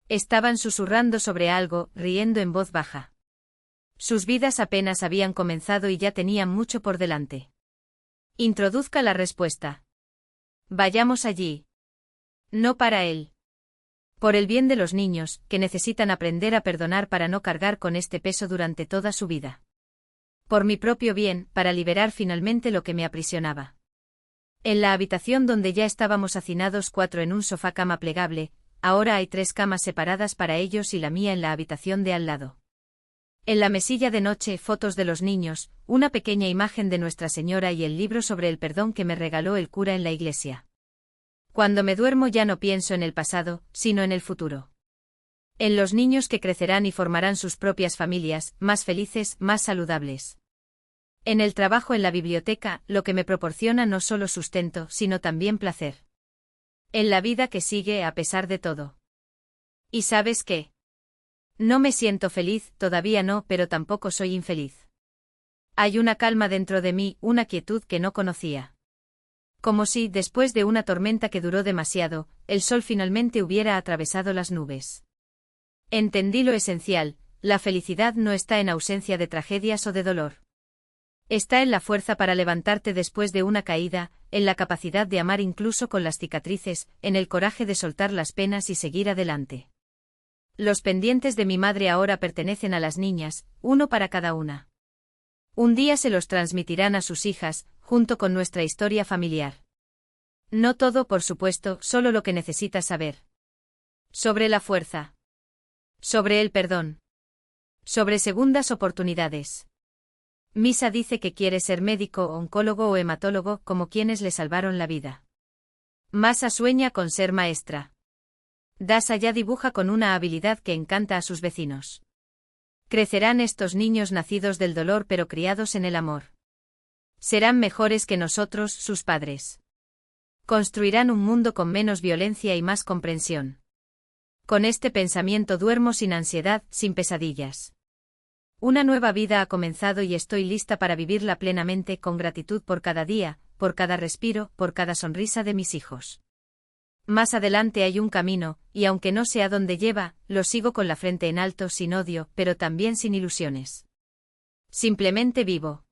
Estaban susurrando sobre algo, riendo en voz baja. Sus vidas apenas habían comenzado y ya tenían mucho por delante. Introduzca la respuesta. Vayamos allí. No para él. Por el bien de los niños, que necesitan aprender a perdonar para no cargar con este peso durante toda su vida. Por mi propio bien, para liberar finalmente lo que me aprisionaba. En la habitación donde ya estábamos hacinados 4 en un sofá cama plegable, ahora hay 3 camas separadas para ellos y la mía en la habitación de al lado. En la mesilla de noche, fotos de los niños, una pequeña imagen de Nuestra Señora y el libro sobre el perdón que me regaló el cura en la iglesia. Cuando me duermo ya no pienso en el pasado, sino en el futuro. En los niños que crecerán y formarán sus propias familias, más felices, más saludables. En el trabajo en la biblioteca, lo que me proporciona no solo sustento, sino también placer. En la vida que sigue a pesar de todo. ¿Y sabes qué? No me siento feliz, todavía no, pero tampoco soy infeliz. Hay una calma dentro de mí, una quietud que no conocía. Como si, después de una tormenta que duró demasiado, el sol finalmente hubiera atravesado las nubes. Entendí lo esencial, la felicidad no está en ausencia de tragedias o de dolor. Está en la fuerza para levantarte después de una caída, en la capacidad de amar incluso con las cicatrices, en el coraje de soltar las penas y seguir adelante. Los pendientes de mi madre ahora pertenecen a las niñas, uno para cada una. Un día se los transmitirán a sus hijas, junto con nuestra historia familiar. No todo, por supuesto, solo lo que necesitas saber. Sobre la fuerza. Sobre el perdón. Sobre segundas oportunidades. Misa dice que quiere ser médico, oncólogo o hematólogo, como quienes le salvaron la vida. Masa sueña con ser maestra. Dasa ya dibuja con una habilidad que encanta a sus vecinos. Crecerán estos niños nacidos del dolor pero criados en el amor. Serán mejores que nosotros, sus padres. Construirán un mundo con menos violencia y más comprensión. Con este pensamiento duermo sin ansiedad, sin pesadillas. Una nueva vida ha comenzado y estoy lista para vivirla plenamente con gratitud por cada día, por cada respiro, por cada sonrisa de mis hijos. Más adelante hay un camino, y aunque no sé a dónde lleva, lo sigo con la frente en alto sin odio, pero también sin ilusiones. Simplemente vivo.